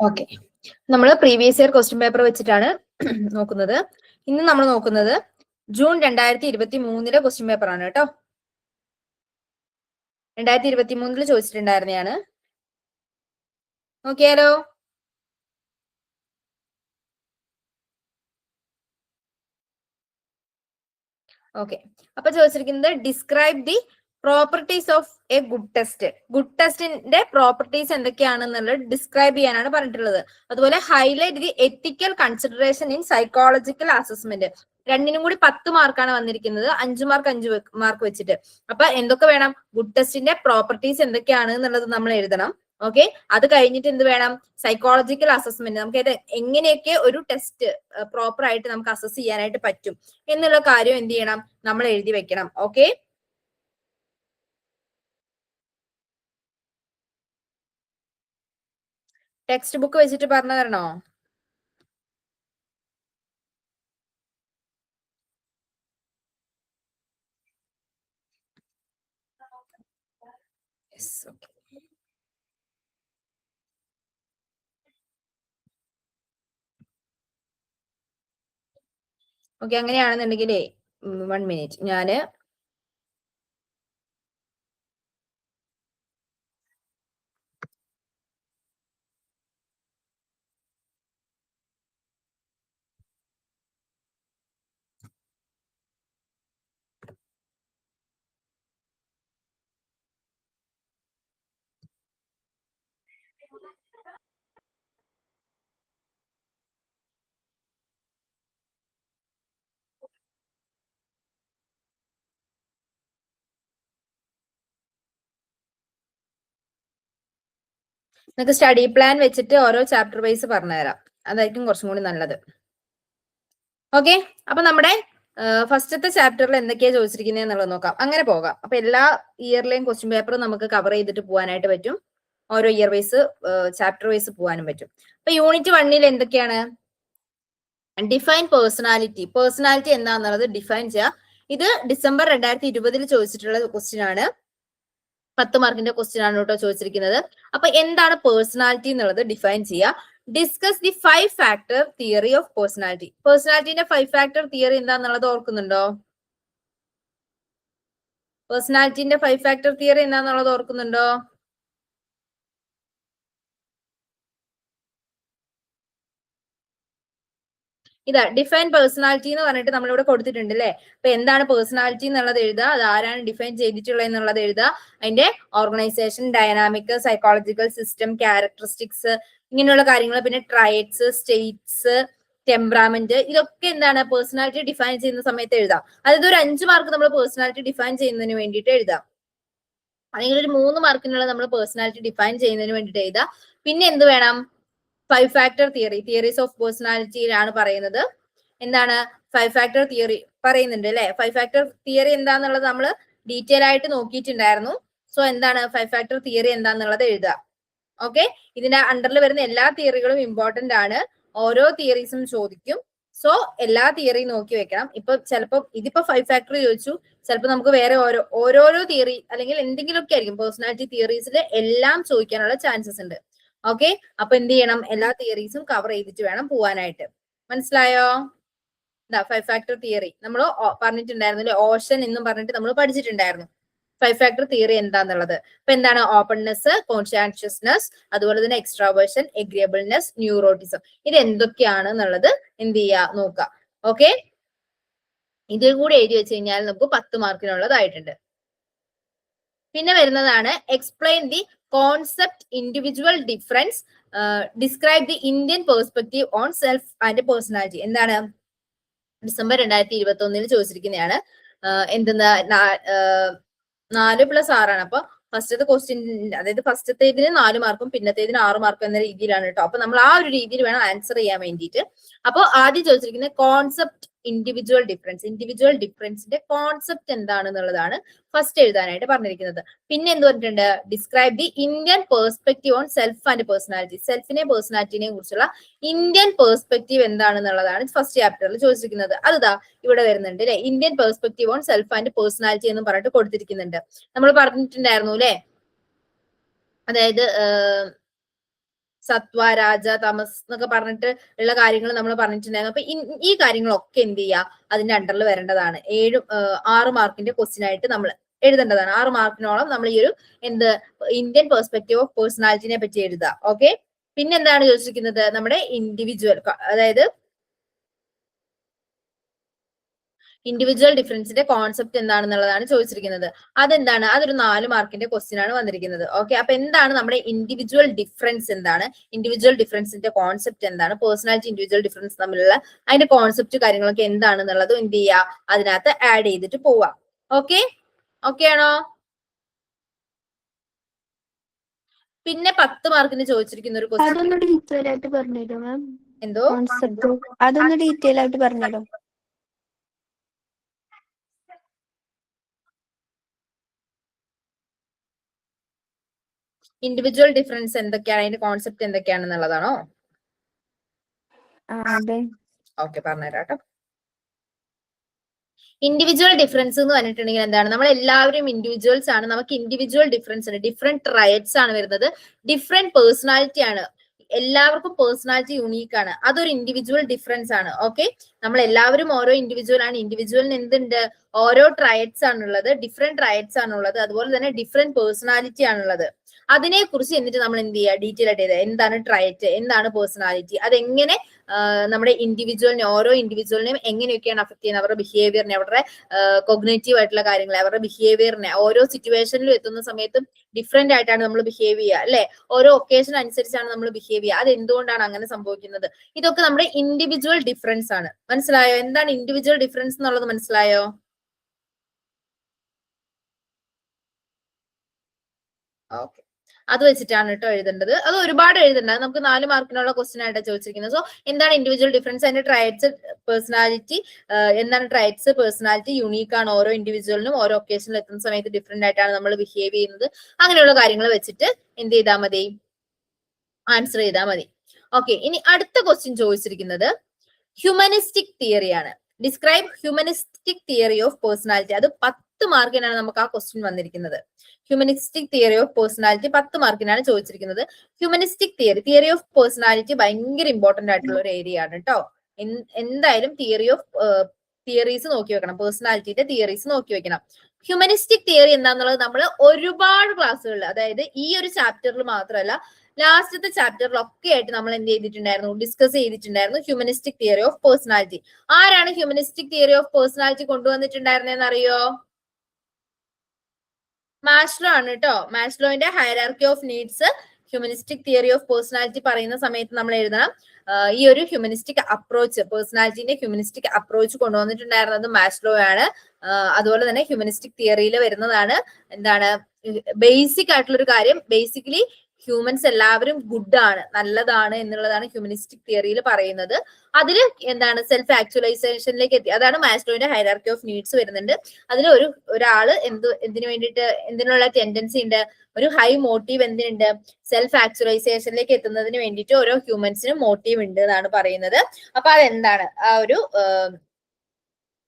Okay, നമ്മൾ previous year question paper വെച്ചിട്ടാണ് നോക്കുന്നത്. ഇന്ന് നമ്മൾ നോക്കുന്നത് ജൂൺ 2023 ക്വസ്റ്റ്യൻ പേപ്പർ ആണ് കേട്ടോ. 2023 ചോദിച്ചിട്ടുണ്ടായിരുന്നതാണ്. നോക്കിയാലോ? ഓക്കെ, അപ്പൊ ചോദിച്ചിരിക്കുന്നത് describe the properties of A good test. Good ടെസ്റ്റിന്റെ പ്രോപ്പർട്ടീസ് എന്തൊക്കെയാണെന്നുള്ളത് ഡിസ്ക്രൈബ് ചെയ്യാനാണ് പറഞ്ഞിട്ടുള്ളത്. അതുപോലെ highlight the ethical consideration in psychological assessment. രണ്ടിനും കൂടി 10 മാർക്കാണ് വന്നിരിക്കുന്നത്, 5 മാർക്ക് 5 മാർക്ക് വെച്ചിട്ട്. അപ്പൊ എന്തൊക്കെ വേണം? ഗുഡ് ടെസ്റ്റിന്റെ പ്രോപ്പർട്ടീസ് എന്തൊക്കെയാണ് എന്നുള്ളത് നമ്മൾ എഴുതണം. ഓക്കെ, അത് കഴിഞ്ഞിട്ട് എന്ത് വേണം? Psychological assessment. നമുക്ക് എങ്ങനെയൊക്കെ ഒരു ടെസ്റ്റ് പ്രോപ്പർ ആയിട്ട് നമുക്ക് അസസ് ചെയ്യാനായിട്ട് പറ്റും എന്നുള്ള കാര്യം എന്ത് ചെയ്യണം? നമ്മൾ എഴുതി വെക്കണം. ഓക്കെ, ടെക്സ്റ്റ് ബുക്ക് വെച്ചിട്ട് പറഞ്ഞു തരണോ? ഓക്കെ, അങ്ങനെയാണെന്നുണ്ടെങ്കിലേ 1 മിനിറ്റ് ഞാന് നിങ്ങൾക്ക് സ്റ്റഡി പ്ലാൻ വെച്ചിട്ട് ഓരോ ചാപ്റ്റർ വൈസ് പറഞ്ഞുതരാം. അതായിരിക്കും കുറച്ചും കൂടി നല്ലത്. ഓക്കെ, അപ്പൊ നമ്മുടെ ഫസ്റ്റത്തെ ചാപ്റ്ററിൽ എന്തൊക്കെയാ ചോദിച്ചിരിക്കുന്നത് എന്നുള്ളത് നോക്കാം. അങ്ങനെ പോകാം. അപ്പൊ എല്ലാ ഇയറിലെയും ക്വസ്റ്റ്യൻ പേപ്പർ നമുക്ക് കവർ ചെയ്തിട്ട് പോകാനായിട്ട് പറ്റും. ഓരോ ഇയർ വൈസ് ചാപ്റ്റർ വൈസ് പോകാനും പറ്റും. അപ്പൊ യൂണിറ്റ് 1 എന്തൊക്കെയാണ്? Define personality. പേഴ്സണാലിറ്റി എന്താണെന്നുള്ളത് ഡിഫൈൻ ചെയ്യുക. ഇത് ഡിസംബർ 2020 ചോദിച്ചിട്ടുള്ള ക്വസ്റ്റ്യൻ ആണ്. 10 മാർക്കിന്റെ ക്വസ്റ്റ്യൻ ആണ് കേട്ടോ ചോദിച്ചിരിക്കുന്നത്. അപ്പൊ എന്താണ് പേഴ്സണാലിറ്റി എന്നുള്ളത് ഡിഫൈൻ ചെയ്യുക. Discuss the 5 factor theory of personality. പേഴ്സണാലിറ്റിന്റെ 5 ഫാക്ടർ തിയറി എന്താന്നുള്ളത് ഓർക്കുന്നുണ്ടോ? പേഴ്സണാലിറ്റിന്റെ 5 ഫാക്ടർ തിയറി എന്താന്നുള്ളത് ഓർക്കുന്നുണ്ടോ? ഇതാ ഡിഫൈൻ പേഴ്സണാലിറ്റി എന്ന് പറഞ്ഞിട്ട് നമ്മളിവിടെ കൊടുത്തിട്ടുണ്ട് അല്ലെ. അപ്പൊ എന്താണ് പേഴ്സണാലിറ്റി എന്നുള്ളത് എഴുതുക, അത് ആരാണ് ഡിഫൈൻ ചെയ്തിട്ടുള്ളത് എന്നുള്ളത് എഴുതുക. അതിന്റെ organisation, dynamic, psychological system, characteristics, ഇങ്ങനെയുള്ള കാര്യങ്ങൾ, പിന്നെ ട്രൈറ്റ്സ്, സ്റ്റേറ്റ്സ്, ടെമ്പറാമെന്റ്, ഇതൊക്കെ എന്താണ് പേഴ്സണാലിറ്റി ഡിഫൈൻ ചെയ്യുന്ന സമയത്ത് എഴുതാം. അതായത് ഒരു 5 മാർക്ക് നമ്മൾ പേഴ്സണാലിറ്റി ഡിഫൈൻ ചെയ്യുന്നതിന് വേണ്ടിയിട്ട് എഴുതാം. അല്ലെങ്കിൽ ഒരു 3 മാർക്കിനുള്ള നമ്മൾ പേഴ്സണാലിറ്റി ഡിഫൈൻ ചെയ്യുന്നതിന് വേണ്ടിയിട്ട് എഴുതാം. പിന്നെ എന്ത് വേണം? 5 ഫാക്ടർ തിയറി, തിയറീസ് ഓഫ് പേഴ്സണാലിറ്റിയിലാണ് പറയുന്നത്. എന്താണ് 5 ഫാക്ടർ തിയറി പറയുന്നുണ്ട് അല്ലെ. 5 ഫാക്ടർ തിയറി എന്താന്നുള്ളത് നമ്മൾ ഡീറ്റെയിൽ ആയിട്ട് നോക്കിയിട്ടുണ്ടായിരുന്നു. സോ എന്താണ് 5 ഫാക്ടർ തിയറി എന്താന്നുള്ളത് എഴുതുക. ഓക്കെ, ഇതിന്റെ അണ്ടറിൽ വരുന്ന എല്ലാ തിയറികളും ഇമ്പോർട്ടന്റ് ആണ്. ഓരോ തിയറീസും ചോദിക്കും. സോ എല്ലാ തിയറിയും നോക്കി വെക്കണം. ഇപ്പൊ ചിലപ്പോ ഇതിപ്പോ 5 ഫാക്ടർ ചോദിച്ചു, ചിലപ്പോൾ നമുക്ക് വേറെ ഓരോരോ തിയറി അല്ലെങ്കിൽ എന്തെങ്കിലുമൊക്കെ ആയിരിക്കും. പേഴ്സണാലിറ്റി തിയറീസിൽ എല്ലാം ചോദിക്കാനുള്ള ചാൻസസ് ഉണ്ട്. ഓക്കെ, അപ്പൊ എന്ത് ചെയ്യണം? എല്ലാ തിയറീസും കവർ ചെയ്തിട്ട് വേണം പോവാനായിട്ട്. മനസ്സിലായോ? 5 ഫാക്ടർ തിയറി നമ്മൾ പറഞ്ഞിട്ടുണ്ടായിരുന്നു. ഓഷൻ എന്നും പറഞ്ഞിട്ട് നമ്മൾ പഠിച്ചിട്ടുണ്ടായിരുന്നു 5 ഫാക്ടർ തിയറി എന്താന്നുള്ളത്. അപ്പൊ എന്താണ്? ഓപ്പൺനെസ്, കോൺഷ്യാൻഷ്യസ്നെസ്, അതുപോലെ തന്നെ എക്സ്ട്രാവേർഷൻ, എഗ്രിയബിൾനെസ്, ന്യൂറോട്ടിസം, ഇത് എന്തൊക്കെയാണ് എന്നുള്ളത് എന്ത് ചെയ്യുക? നോക്കുക. ഓക്കെ, ഇതിൽ കൂടി എഴുതി വെച്ച് കഴിഞ്ഞാൽ നമുക്ക് 10 മാർക്കിനുള്ളതായിട്ടുണ്ട്. പിന്നെ വരുന്നതാണ് explain the concept individual difference, describe the Indian perspective on self and personality. എന്താണ്? ഡിസംബർ 2021 ചോദിച്ചിരിക്കുന്നതാണ്. എന്തെന്ന് 4+6 ആണ്. അപ്പൊ ഫസ്റ്റത്തെ ക്വസ്റ്റ്യൻ, അതായത് ഫസ്റ്റത്തേതിന് 4 മാർക്കും പിന്നത്തേതിന് 6 മാർക്കും എന്ന രീതിയിലാണ് കേട്ടോ. അപ്പൊ നമ്മൾ ആ ഒരു രീതിയിൽ വേണം ആൻസർ ചെയ്യാൻ വേണ്ടിയിട്ട്. അപ്പൊ ആദ്യം ചോദിച്ചിരിക്കുന്നത് കോൺസെപ്റ്റ് ഇൻഡിവിജ്വൽ ഡിഫറൻസ്. ഇൻഡിവിജ്വൽ ഡിഫറൻസിന്റെ കോൺസെപ്റ്റ് എന്താണെന്നുള്ളതാണ് ഫസ്റ്റ് എഴുതാനായിട്ട് പറഞ്ഞിരിക്കുന്നത്. പിന്നെ എന്ത് പറഞ്ഞിട്ടുണ്ട്? Describe the Indian perspective on self and personality. സെൽഫിനെ പേഴ്സണാലിറ്റിനെ കുറിച്ചുള്ള ഇന്ത്യൻ പേഴ്സ്പെക്റ്റീവ് എന്താണെന്നുള്ളതാണ് ഫസ്റ്റ് ചാപ്റ്ററിൽ ചോദിച്ചിരിക്കുന്നത്. അതാ ഇവിടെ വരുന്നുണ്ട് അല്ലെ. Indian perspective on self and personality എന്ന് പറഞ്ഞിട്ട് കൊടുത്തിരിക്കുന്നുണ്ട്. നമ്മൾ പറഞ്ഞിട്ടുണ്ടായിരുന്നു അല്ലെ. അതായത് സത്വ, രാജ, തമസ് എന്നൊക്കെ പറഞ്ഞിട്ട് ഉള്ള കാര്യങ്ങൾ നമ്മൾ പറഞ്ഞിട്ടുണ്ടായിരുന്നു. അപ്പൊ ഈ കാര്യങ്ങളൊക്കെ എന്ത് ചെയ്യുക, അതിന്റെ അണ്ടറിൽ വരേണ്ടതാണ്. 6 മാർക്കിന്റെ ക്വസ്റ്റ്യൻ ആയിട്ട് നമ്മൾ എഴുതേണ്ടതാണ്. 6 മാർക്കിനോളം നമ്മൾ ഈ ഒരു ഇന്ത്യൻ പെർസ്പെക്റ്റീവ് ഓഫ് പേഴ്സണാലിറ്റിനെ പറ്റി എഴുതുക. ഓക്കെ. പിന്നെ എന്താണ് ചോദിച്ചിരിക്കുന്നത്, നമ്മുടെ ഇൻഡിവിജ്വൽ, അതായത് ഇൻഡിവിജ്വൽ ഡിഫറൻസിന്റെ കോൺസെപ്റ്റ് എന്താണെന്നുള്ളതാണ് ചോദിച്ചിരിക്കുന്നത്. അതെന്താണ്, അതൊരു 4 മാർക്കിന്റെ ക്വസ്റ്റ്യൻ ആണ് വന്നിരിക്കുന്നത്. ഓക്കെ. അപ്പൊ എന്താണ് നമ്മുടെ ഇൻഡിവിജ്വൽ ഡിഫറൻസ്, എന്താണ് ഇൻഡിവിജ്വൽ ഡിഫറൻസിന്റെ കോൺസെപ്റ്റ്, എന്താണ് പേഴ്സണാലിറ്റി ഇൻഡിവിജ്വൽ ഡിഫറൻസ് തമ്മിലുള്ള അതിന്റെ കോൺസെപ്റ്റ് കാര്യങ്ങളൊക്കെ എന്താണെന്നുള്ളത് എന്ത് ചെയ്യുക, അതിനകത്ത് ആഡ് ചെയ്തിട്ട് പോവാം. ഓക്കെ. ഓക്കെ ആണോ? പിന്നെ 10 മാർക്കിന് ചോദിച്ചിരിക്കുന്ന ഒരു ക്വസ്റ്റ്യൻ, അതൊന്ന് ഡീറ്റെയിൽ ആയിട്ട് പറഞ്ഞുതരോ മാം? എന്തോ കോൺസെപ്റ്റ് അതൊന്ന് ഡീറ്റെയിൽ ആയിട്ട് പറഞ്ഞുതരോ? ഇൻഡിവിജ്വൽ ഡിഫറൻസ് എന്തൊക്കെയാണ്, അതിന്റെ കോൺസെപ്റ്റ് എന്തൊക്കെയാണെന്നുള്ളതാണോ? അതെ. ഓക്കെ, പറഞ്ഞുതരാം കേട്ടോ. ഇൻഡിവിജ്വൽ ഡിഫറൻസ് എന്ന് പറഞ്ഞിട്ടുണ്ടെങ്കിൽ എന്താണ്, നമ്മൾ എല്ലാവരും ഇൻഡിവിജ്വൽസ് ആണ്. നമുക്ക് ഇൻഡിവിജ്വൽ ഡിഫറൻസ് ഉണ്ട്, ഡിഫറെന്റ് ട്രയറ്റ്സ് ആണ് വരുന്നത്, ഡിഫറെന്റ് പേഴ്സണാലിറ്റി ആണ്. എല്ലാവർക്കും പേഴ്സണാലിറ്റി യുണീക്ക് ആണ്, അതൊരു ഇൻഡിവിജ്വൽ ഡിഫറൻസ് ആണ്. ഓക്കെ. നമ്മൾ എല്ലാവരും ഓരോ ഇൻഡിവിജ്വൽ ആണ്. ഇൻഡിവിജ്വലിന് എന്തുണ്ട്, ഓരോ ട്രയറ്റ്സ് ആണുള്ളത്, ഡിഫറെന്റ് ട്രയറ്റ്സ് ആണുള്ളത്, അതുപോലെ തന്നെ ഡിഫറെന്റ് പേഴ്സണാലിറ്റി ആണുള്ളത്. അതിനെ കുറിച്ച് എന്നിട്ട് നമ്മൾ എന്ത് ചെയ്യുക, ഡീറ്റെയിൽ ആയിട്ട് ചെയ്ത് എന്താണ് ട്രയറ്റ്, എന്താണ് പേഴ്സണാലിറ്റി, അതെങ്ങനെ നമ്മുടെ ഇൻഡിവിജ്വലിനെ, ഓരോ ഇൻഡിവിജ്വലിനെയും എങ്ങനെയൊക്കെയാണ് അഫക്ട് ചെയ്യുന്നത്, അവരുടെ ബിഹേവിയറിനെ, അവരുടെ കോഗ്നേറ്റീവ് ആയിട്ടുള്ള കാര്യങ്ങളെ, അവരുടെ ബിഹേവിയറിനെ, ഓരോ സിറ്റുവേഷനിലും എത്തുന്ന സമയത്തും ഡിഫറെന്റ് ആയിട്ടാണ് നമ്മൾ ബിഹേവ് ചെയ്യുക, അല്ലെ? ഓരോ ഒക്കേഷൻ അനുസരിച്ചാണ് നമ്മൾ ബിഹേവ് ചെയ്യുക. അത് എന്തുകൊണ്ടാണ് അങ്ങനെ സംഭവിക്കുന്നത്? ഇതൊക്കെ നമ്മുടെ ഇൻഡിവിജ്വൽ ഡിഫറൻസ് ആണ്. മനസ്സിലായോ? എന്താണ് ഇൻഡിവിജ്വൽ ഡിഫറൻസ് എന്നുള്ളത് മനസ്സിലായോ? ഓക്കെ. അത് വെച്ചിട്ടാണ് കേട്ടോ എഴുതേണ്ടത്. അത് ഒരുപാട് എഴുതേണ്ടത്, നമുക്ക് 4 മാർക്കിനുള്ള ക്വസ്റ്റ്യൻ ആയിട്ടാണ് ചോദിച്ചിരിക്കുന്നത്. സോ എന്താണ് ഇൻഡിവിജ്വൽ ഡിഫറൻസ്, അതിന്റെ ട്രയറ്റ്സ്, പേഴ്സണാലിറ്റി, എന്താണ് ട്രയറ്റ്സ്, പേഴ്സണാലിറ്റി യുണീക്ക് ആണ്, ഓരോ ഇൻഡിവിജ്വലിനും ഓരോ ഒക്കേഷനിൽ എത്തുന്ന സമയത്ത് ഡിഫറെന്റ് ആയിട്ടാണ് നമ്മൾ ബിഹേവ് ചെയ്യുന്നത്. അങ്ങനെയുള്ള കാര്യങ്ങൾ വെച്ചിട്ട് എന്ത് ചെയ്താൽ മതി, ആൻസർ ചെയ്താൽ മതി. ഓക്കെ. ഇനി അടുത്ത ക്വസ്റ്റ്യൻ ചോദിച്ചിരിക്കുന്നത് ഹ്യൂമനിസ്റ്റിക് തിയറിയാണ്. Describe humanistic theory of personality. അത് 10 മാർക്കിനാണ് നമുക്ക് ആ ക്വസ്റ്റ്യൻ വന്നിരിക്കുന്നത്. ഹ്യൂമനിസ്റ്റിക് തിയറി ഓഫ് പേഴ്സണാലിറ്റി 10 മാർക്കിനാണ് ചോദിച്ചിരിക്കുന്നത്. ഹ്യൂമനിസ്റ്റിക് തിയറി ഓഫ് പേഴ്സണാലിറ്റി ഭയങ്കര ഇമ്പോർട്ടന്റ് ആയിട്ടുള്ള ഒരു ഏരിയ ആണ് കേട്ടോ. എന്തായാലും തിയറീസ് നോക്കി വെക്കണം, പേഴ്സണാലിറ്റിയുടെ തിയറീസ് നോക്കി വെക്കണം. ഹ്യൂമനിസ്റ്റിക് തിയറി എന്താന്നുള്ളത് നമ്മൾ ഒരുപാട് ക്ലാസ്സുകളിൽ, അതായത് ഈ ഒരു ചാപ്റ്ററിൽ മാത്രമല്ല, ലാസ്റ്റത്തെ ചാപ്റ്ററിലൊക്കെ ആയിട്ട് നമ്മൾ എന്ത് ചെയ്തിട്ടുണ്ടായിരുന്നു, ഡിസ്കസ് ചെയ്തിട്ടുണ്ടായിരുന്നു ഹ്യൂമനിസ്റ്റിക് തിയറി ഓഫ് പേഴ്സണാലിറ്റി. ആരാണ് ഹ്യൂമനിസ്റ്റിക് തിയറി ഓഫ് പേഴ്സണാലിറ്റി കൊണ്ടുവന്നിട്ടുണ്ടായിരുന്നതെന്ന് അറിയോ? മാസ്ലോ ആണ് കേട്ടോ. മാസ്ലോന്റെ hierarchy of needs humanistic theory of personality പറയുന്ന സമയത്ത് നമ്മൾ എഴുതണം, ഈ ഒരു ഹ്യൂമനിസ്റ്റിക് അപ്രോച്ച്, പേഴ്സണാലിറ്റിന്റെ ഹ്യൂമനിസ്റ്റിക് അപ്രോച്ച് കൊണ്ടുവന്നിട്ടുണ്ടായിരുന്നത് മാസ്ലോ ആണ്. അതുപോലെ തന്നെ ഹ്യൂമനിസ്റ്റിക് തിയറിയിൽ വരുന്നതാണ് എന്താണ്, ബേസിക് ആയിട്ടുള്ള ഒരു കാര്യം, ബേസിക്കലി ഹ്യൂമൻസ് എല്ലാവരും ഗുഡ് ആണ്, നല്ലതാണ് എന്നുള്ളതാണ് ഹ്യൂമനിസ്റ്റിക് തിയറിയിൽ പറയുന്നത്. അതിൽ എന്താണ്, സെൽഫ് ആക്ച്വലൈസേഷനിലേക്ക് എത്തി, അതാണ് മാസ്ലോന്റെ ഹൈറാർക്കി ഓഫ് നീഡ്സ് വരുന്നുണ്ട്. അതിൽ ഒരാള് എന്തിനു വേണ്ടിയിട്ട്, എന്തിനുള്ള ടെൻഡൻസി ഉണ്ട്, ഒരു ഹൈ മോട്ടീവ് എന്തിനുണ്ട്, സെൽഫ് ആക്ച്വലൈസേഷനിലേക്ക് എത്തുന്നതിന് വേണ്ടിയിട്ട് ഓരോ ഹ്യൂമൻസിനും മോട്ടീവ് ഉണ്ട് എന്നാണ് പറയുന്നത്. അപ്പൊ അതെന്താണ്, ആ ഒരു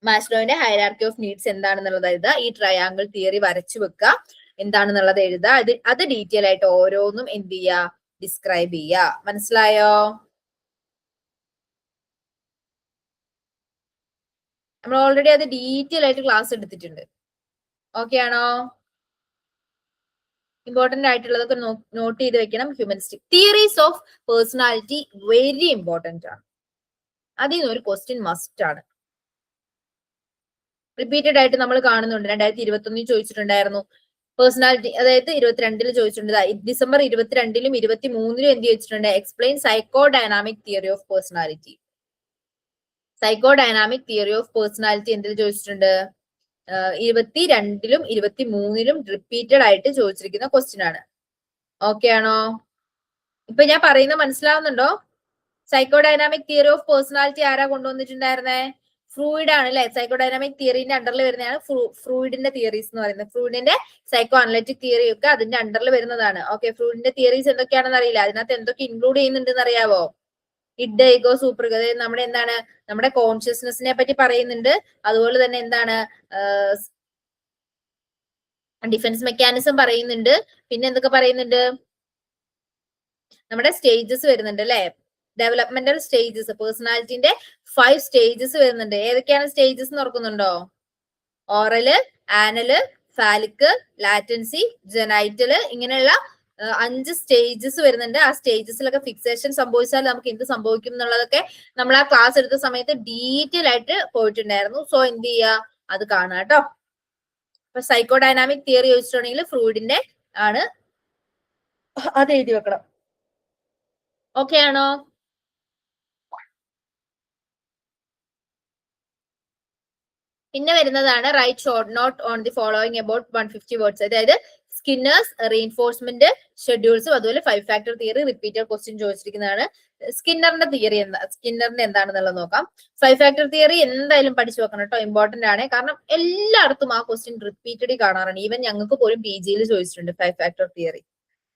മാസ്ലോന്റെ ഹൈറാർക്കി ഓഫ് നീഡ്സ് എന്താണെന്നുള്ളത് എഴുതുക. ഈ ട്രയാങ്കിൾ തിയറി വരച്ചു വെക്കുക, എന്താണെന്നുള്ളത് എഴുതുക. അത് ഡീറ്റെയിൽ ആയിട്ട് ഓരോന്നും എന്ത് ചെയ്യുക, ഡിസ്ക്രൈബ് ചെയ്യുക. മനസ്സിലായോ? നമ്മൾ ഓൾറെഡി അത് ഡീറ്റെയിൽ ആയിട്ട് ക്ലാസ് എടുത്തിട്ടുണ്ട്. ഓക്കെ ആണോ? ഇമ്പോർട്ടന്റ് ആയിട്ടുള്ളതൊക്കെ നോട്ട് ചെയ്ത് വെക്കണം. Humanistic theories of personality very important ആണ്. അതിൽ നിന്ന് ഒരു ക്വസ്റ്റ്യൻ മസ്റ്റ് ആണ്. റിപ്പീറ്റഡ് ആയിട്ട് നമ്മൾ കാണുന്നുണ്ട്. 2021 ചോദിച്ചിട്ടുണ്ടായിരുന്നു പേഴ്സണാലിറ്റി, അതായത് 22 ചോദിച്ചിട്ടുണ്ട്. ഡിസംബർ 22 23 എന്ത് ചോദിച്ചിട്ടുണ്ട്, explain psycho dynamic theory of personality. Psycho dynamic theory of personality എന്തിൽ ചോദിച്ചിട്ടുണ്ട്, 22 23 റിപ്പീറ്റഡ് ആയിട്ട് ചോദിച്ചിരിക്കുന്ന ക്വസ്റ്റ്യൻ ആണ്. ഓക്കെ ആണോ? ഇപ്പൊ ഞാൻ പറയുന്നത് മനസ്സിലാവുന്നുണ്ടോ? Psycho dynamic theory of personality ആരാ കൊണ്ടുവന്നിട്ടുണ്ടായിരുന്നേ? ഫ്രൂയിഡ് ആണ് അല്ലെ? സൈക്കോ ഡൈനാമിക് തിയറിന്റെ അണ്ടറിൽ വരുന്നതാണ് ഫ്രൂയിഡിന്റെ തിയറീസ് എന്ന് പറയുന്നത്. ഫ്രൂയിഡിന്റെ സൈക്കോ അനലിറ്റിക് തിയറി ഒക്കെ അതിന്റെ അണ്ടറിൽ വരുന്നതാണ്. ഓക്കെ. ഫ്രൂയിഡിന്റെ തിയറീസ് എന്തൊക്കെയാണെന്ന് അറിയില്ല, അതിനകത്ത് എന്തൊക്കെ ഇൻക്ലൂഡ് ചെയ്യുന്നുണ്ടെന്ന് അറിയാവോ? ഇഡ്, ഈഗോ, സൂപ്പർ, അതായത് നമ്മുടെ എന്താണ്, നമ്മുടെ കോൺഷ്യസ്നെസ്സിനെ പറ്റി പറയുന്നുണ്ട്. അതുപോലെ തന്നെ എന്താണ്, ഡിഫൻസ് മെക്കാനിസം പറയുന്നുണ്ട്. പിന്നെ എന്തൊക്കെ പറയുന്നുണ്ട്, നമ്മുടെ സ്റ്റേജസ് വരുന്നുണ്ട് അല്ലെ, ഡെവലപ്മെന്റൽ സ്റ്റേജസ്, പേഴ്സണാലിറ്റിന്റെ 5 സ്റ്റേജസ് വരുന്നുണ്ട്. ഏതൊക്കെയാണ് സ്റ്റേജസ് എന്ന് ഓർക്കുന്നുണ്ടോ? ഓറല്, ആനല്, ഫാലിക്, ലാറ്റൻസി, ജെനൈറ്റല്, ഇങ്ങനെയുള്ള 5 സ്റ്റേജസ് വരുന്നുണ്ട്. ആ സ്റ്റേജസിലൊക്കെ ഫിക്സേഷൻ സംഭവിച്ചാൽ നമുക്ക് എന്ത് സംഭവിക്കും എന്നുള്ളതൊക്കെ നമ്മൾ ആ ക്ലാസ് എടുത്ത സമയത്ത് ഡീറ്റെയിൽ ആയിട്ട് പോയിട്ടുണ്ടായിരുന്നു. സോ എന്ത് ചെയ്യുക, അത് കാണുക കേട്ടോ. ഇപ്പൊ സൈക്കോ ഡൈനാമിക് തിയറി ചോദിച്ചിട്ടുണ്ടെങ്കിൽ ഫ്രൂയിഡിന്റെ ആണ്, അത് എഴുതി വെക്കണം. ഓക്കെ ആണോ? പിന്നെ വരുന്നതാണ് write short note on the following about 150 words. അതായത് സ്കിന്നേഴ്സ് റീഇൻഫോഴ്സ്മെന്റ് ഷെഡ്യൂൾസും അതുപോലെ 5 ഫാക്ടർ തിയറി റിപ്പീറ്റഡ് ക്വസ്റ്റ്യൻ ചോദിച്ചിരിക്കുന്നതാണ്. സ്കിന്നറിന്റെ തിയറി സ്കിന്നറിന്റെ എന്താണെന്നുള്ളത് നോക്കാം. 5 ഫാക്ടർ തിയറി എന്തായാലും പഠിച്ചു വെക്കണം കേട്ടോ, ഇമ്പോർട്ടന്റ് ആണ്. കാരണം എല്ലായിടത്തും ആ ക്വസ്റ്റ്യൻ റിപ്പീറ്റഡ് കാണാറാണ്. ഈവൻ ഞങ്ങൾക്ക് പോലും PG യിൽ ചോദിച്ചിട്ടുണ്ട് 5 ഫാക്ടർ തിയറി.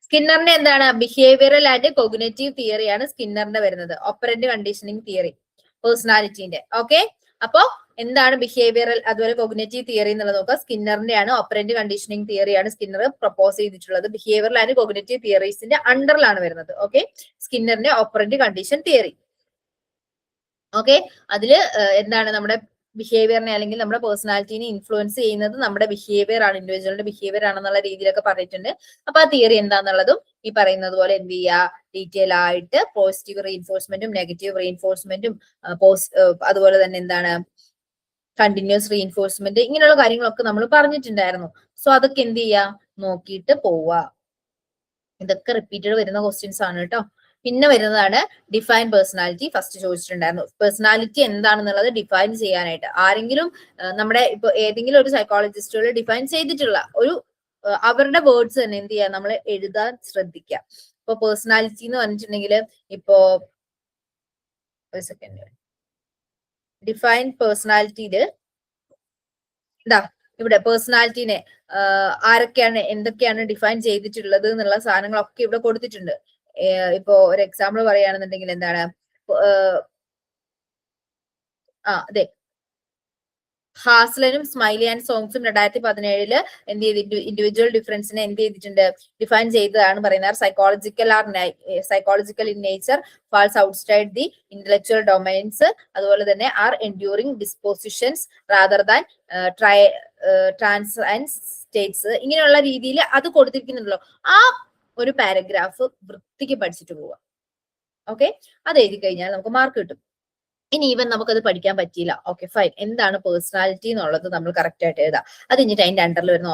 സ്കിന്നറിന്റെ എന്താണ്? ബിഹേവിയറൽ ആൻഡ് കോഗ്നേറ്റീവ് തിയറിയാണ് സ്കിന്നറിന്റെ വരുന്നത്. ഓപ്പറന്റ് കണ്ടീഷനിങ് തിയറി പേഴ്സണാലിറ്റിന്റെ. ഓക്കെ, അപ്പോ എന്താണ് ബിഹേവിയറൽ അതുപോലെ കോഗ്നേറ്റീവ് തിയറി എന്നുള്ളത് നോക്കുക. സ്കിന്നറിന്റെ ആണ്, ഓപ്പറന്റ് കണ്ടീഷനിങ് തിയറിയാണ് സ്കിന്നർ പ്രപ്പോസ് ചെയ്തിട്ടുള്ളത്. ബിഹേവിയറൽ ആൻഡ് കോഗ്നേറ്റീവ് തിയറീസിന്റെ അണ്ടറിലാണ് വരുന്നത്. ഓക്കെ, സ്കിന്നറിന്റെ ഓപ്പറന്റ് കണ്ടീഷൻ തിയറി. ഓക്കെ, അതില് എന്താണ് നമ്മുടെ ബിഹേവിയറിനെ അല്ലെങ്കിൽ നമ്മുടെ പേഴ്സണാലിറ്റിനെ ഇൻഫ്ലുവൻസ് ചെയ്യുന്നത് നമ്മുടെ ബിഹേവിയർ ആണ്, ഇൻഡിവിജ്വലിന്റെ ബിഹേവിയർ ആണെന്നുള്ള രീതിയിലൊക്കെ പറഞ്ഞിട്ടുണ്ട്. അപ്പൊ ആ തിയറി എന്താന്നുള്ളതും ഈ പറയുന്നത് പോലെ എന്ത് ചെയ്യുക, ഡീറ്റെയിൽ ആയിട്ട് പോസിറ്റീവ് റീഇൻഫോഴ്സ്മെന്റും നെഗറ്റീവ് റീഇൻഫോഴ്സ്മെന്റും അതുപോലെ തന്നെ എന്താണ് കണ്ടിന്യൂസ് റീഇൻഫോഴ്സ്മെന്റ്, ഇങ്ങനെയുള്ള കാര്യങ്ങളൊക്കെ നമ്മൾ പറഞ്ഞിട്ടുണ്ടായിരുന്നു. സോ അതൊക്കെ എന്ത് ചെയ്യുക, നോക്കിയിട്ട് പോവുക. ഇതൊക്കെ റിപ്പീറ്റഡ് വരുന്ന ക്വസ്റ്റ്യൻസ് ആണ് കേട്ടോ. പിന്നെ വരുന്നതാണ് ഡിഫൈൻ പേഴ്സണാലിറ്റി. ഫസ്റ്റ് ചോദിച്ചിട്ടുണ്ടായിരുന്നു പേഴ്സണാലിറ്റി എന്താണെന്നുള്ളത് ഡിഫൈൻ ചെയ്യാനായിട്ട്. ആരെങ്കിലും നമ്മുടെ ഇപ്പൊ ഏതെങ്കിലും ഒരു സൈക്കോളജിസ്റ്റുകൾ ഡിഫൈൻ ചെയ്തിട്ടുള്ള ഒരു അവരുടെ വേർഡ്സ് തന്നെ എന്ത് ചെയ്യുക, നമ്മൾ എഴുതാൻ ശ്രദ്ധിക്കുക. ഇപ്പൊ പേഴ്സണാലിറ്റി എന്ന് പറഞ്ഞിട്ടുണ്ടെങ്കിൽ ഇപ്പോ ഒരു സെക്കൻഡ്, ഡിഫൈൻ പേഴ്സണാലിറ്റിയില് ഇതാ ഇവിടെ പേഴ്സണാലിറ്റിനെ ആരൊക്കെയാണ് എന്തൊക്കെയാണ് ഡിഫൈൻ ചെയ്തിട്ടുള്ളത് എന്നുള്ള സാധനങ്ങളൊക്കെ ഇവിടെ കൊടുത്തിട്ടുണ്ട്. ഇപ്പോ ഒരു എക്സാമ്പിൾ പറയുകയാണെന്നുണ്ടെങ്കിൽ എന്താണ്, അതെ, ഹാസ്ലനും സ്മൈലി ആൻഡ് സോങ്സും 2017 എന്ത് ചെയ്തിട്ട് ഇൻഡിവിജ്വൽ ഡിഫറൻസിനെ എന്ത് ചെയ്തിട്ടുണ്ട്, ഡിഫൈൻ ചെയ്തതാണ് പറയുന്നത്. Psychological in nature, falls outside the intellectual domains, അതുപോലെ തന്നെ are enduring dispositions rather than trans states, ഇങ്ങനെയുള്ള രീതിയിൽ അത് കൊടുത്തിരിക്കുന്നുണ്ടല്ലോ. ആ ഒരു പാരഗ്രാഫ് വൃത്തിക്ക് പഠിച്ചിട്ട് പോവുക. ഓക്കെ, അത് എഴുതി കഴിഞ്ഞാൽ നമുക്ക് മാർക്ക് കിട്ടും. ഇനി ഈവൻ നമുക്കത് പഠിക്കാൻ പറ്റിയില്ല, ഓക്കെ ഫൈൻ, എന്താണ് പേഴ്സണാലിറ്റി എന്നുള്ളത് നമ്മൾ കറക്റ്റ് ആയിട്ട് എഴുതാം. അത് കഴിഞ്ഞിട്ട് അതിന്റെ അണ്ടറിൽ വരുന്ന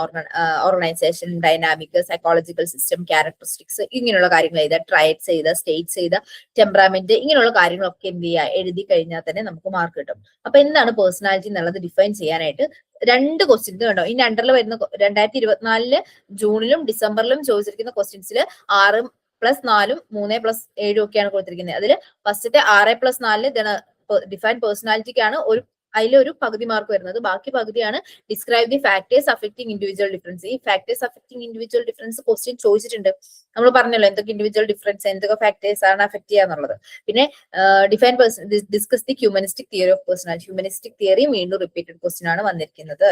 organisation, dynamic, psychological system, characteristics, ഇങ്ങനെയുള്ള കാര്യങ്ങൾ എഴുതുക. ട്രൈറ്റ്സ് എഴുതുക, സ്റ്റേറ്റ്സ് എഴുതുക, ടെമ്പറാമെന്റ്, ഇങ്ങനെയുള്ള കാര്യങ്ങളൊക്കെ എന്ത് ചെയ്യുക, എഴുതി കഴിഞ്ഞാൽ തന്നെ നമുക്ക് മാർക്ക് കിട്ടും. അപ്പൊ എന്താണ് പേഴ്സണാലിറ്റി എന്നുള്ളത് ഡിഫൈൻ ചെയ്യാനായിട്ട് 2 ക്വസ്റ്റ്യൻസ് കണ്ടോ. ഇതിന്റെ അണ്ടറിൽ വരുന്ന 2024 ജൂണിലും ഡിസംബറിലും ചോദിച്ചിരിക്കുന്ന ക്വസ്റ്റ്യൻസിൽ 6+4 3+7 ഒക്കെയാണ് കൊടുത്തിരിക്കുന്നത്. അതിൽ ഫസ്റ്റത്തെ 6+4 ഡിഫൈൻ പേഴ്സണാലിറ്റിക്കാണ് അതിലൊരു പകുതി മാർക്ക് വരുന്നത്. ബാക്കി പകുതിയാണ് describe the factors affecting individual difference. ഈ factors affecting individual difference question ചോദിച്ചിട്ടുണ്ട്. നമ്മൾ പറഞ്ഞല്ലോ എന്തൊക്കെ ഇൻഡിവിജ്വൽ ഡിഫറൻസ്, എന്തൊക്കെ ഫാക്ടേഴ്സ് ആണ് അഫക്ട് ചെയ്യുക എന്നുള്ളത്. പിന്നെ define discuss the humanistic theory of personality. Humanistic theory വീണ്ടും റിപ്പീറ്റഡ് ക്വസ്റ്റ്യൻ ആണ് വന്നിരിക്കുന്നത്.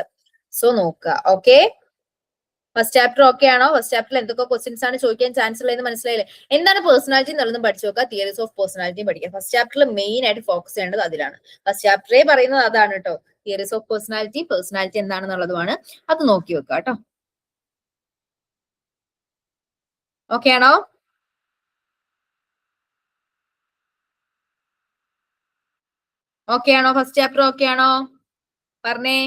സോ നോക്കുക. ഓക്കെ, ഫസ്റ്റ് ചാപ്റ്റർ ഓക്കെ ആണോ? ഫസ്റ്റ് ചാപ്റ്ററിൽ എന്തൊക്കെ ക്വസ്റ്റ്യൻസ് ആണ് ചോദിക്കാൻ ചാൻസ് ഉള്ളതെന്ന് മനസ്സിലായില്ലേ? എന്താണ് പേഴ്സണാലിറ്റി എന്നുള്ളതും പഠിച്ചു നോക്കുക. തിയറീസ് ഓഫ് പേഴ്സണാലിറ്റിയും പഠിക്കാം. ഫസ്റ്റ് ചാപ്റ്ററിൽ മെയിൻ ആയിട്ട് ഫോക്കസ് ചെയ്യേണ്ടത് അതിലാണ്. ഫസ്റ്റ് ചാപ്റ്ററേ പറയുന്നത് അതാണ് കേട്ടോ. തിയറീസ് ഓഫ് പേഴ്സണാലിറ്റി, പേഴ്സണാലിറ്റി എന്താണെന്നുള്ളതുമാണ്. അത് നോക്കി വെക്കുക കേട്ടോ. ഓക്കെ ആണോ? ഓക്കെ ആണോ? ഫസ്റ്റ് ചാപ്റ്റർ ഓക്കെ ആണോ? പറഞ്ഞേ.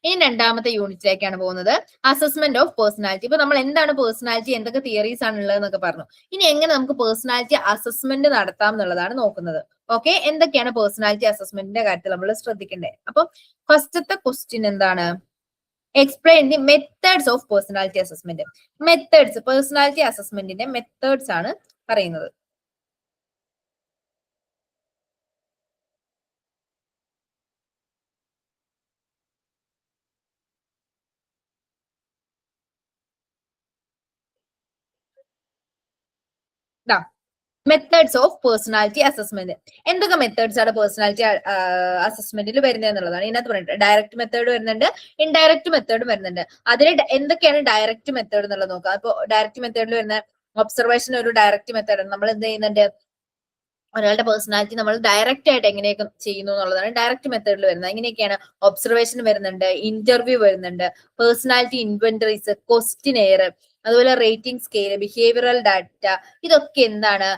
ഇനി രണ്ടാമത്തെ യൂണിറ്റിലേക്കാണ് പോകുന്നത്, അസസ്മെന്റ് ഓഫ് പേഴ്സണാലിറ്റി. ഇപ്പൊ നമ്മൾ എന്താണ് പേഴ്സണാലിറ്റി, എന്തൊക്കെ തിയറീസ് ആണ് ഉള്ളതെന്നൊക്കെ പറഞ്ഞു. ഇനി എങ്ങനെ നമുക്ക് പേഴ്സണാലിറ്റി അസസ്മെന്റ് നടത്താം എന്നുള്ളതാണ് നോക്കുന്നത്. ഓക്കെ, എന്തൊക്കെയാണ് പേഴ്സണാലിറ്റി അസസ്മെന്റിന്റെ കാര്യത്തിൽ നമ്മൾ ശ്രദ്ധിക്കേണ്ടത്? അപ്പൊ ഫസ്റ്റത്തെ ക്വസ്റ്റ്യൻ എന്താണ്, explain the methods of personality assessment. Methods, personality അസസ്മെന്റിന്റെ മെത്തേഡ്സ് ആണ് പറയുന്നത്. Methods of personality assessment. എന്തൊക്കെ മെത്തേഡ്സ് ആണ് പേഴ്സണാലിറ്റി അസസ്മെന്റിൽ വരുന്നത് എന്നുള്ളതാണ് ഇതിനകത്ത് പറഞ്ഞിട്ട്. ഡയറക്റ്റ് മെത്തേഡ് വരുന്നുണ്ട്, ഇൻഡയറക്റ്റ് മെത്തേഡ് വരുന്നുണ്ട്. അതിൽ എന്തൊക്കെയാണ് ഡയറക്റ്റ് മെത്തേഡ് എന്നുള്ളത് നോക്കാം. അപ്പൊ ഡയറക്റ്റ് മെത്തേഡിൽ വരുന്ന ഒബ്സർവേഷൻ ഒരു ഡയറക്റ്റ് മെത്തേഡാണ്. നമ്മൾ എന്ത് ചെയ്യുന്നുണ്ട്, ഒരാളുടെ പേഴ്സണാലിറ്റി നമ്മൾ ഡയറക്റ്റ് ആയിട്ട് എങ്ങനെയൊക്കെ ചെയ്യുന്നു എന്നുള്ളതാണ് ഡയറക്റ്റ് മെത്തേഡിൽ വരുന്നത്. എങ്ങനെയൊക്കെയാണ് ഒബ്സർവേഷൻ വരുന്നുണ്ട്, ഇന്റർവ്യൂ വരുന്നുണ്ട്, പേഴ്സണാലിറ്റി ഇൻവെന്ററീസ്, ക്വസ്റ്റിനെയർ, അതുപോലെ റേറ്റിംഗ് സ്കെയിൽ, ബിഹേവിയറൽ ഡാറ്റ, ഇതൊക്കെ എന്താണ്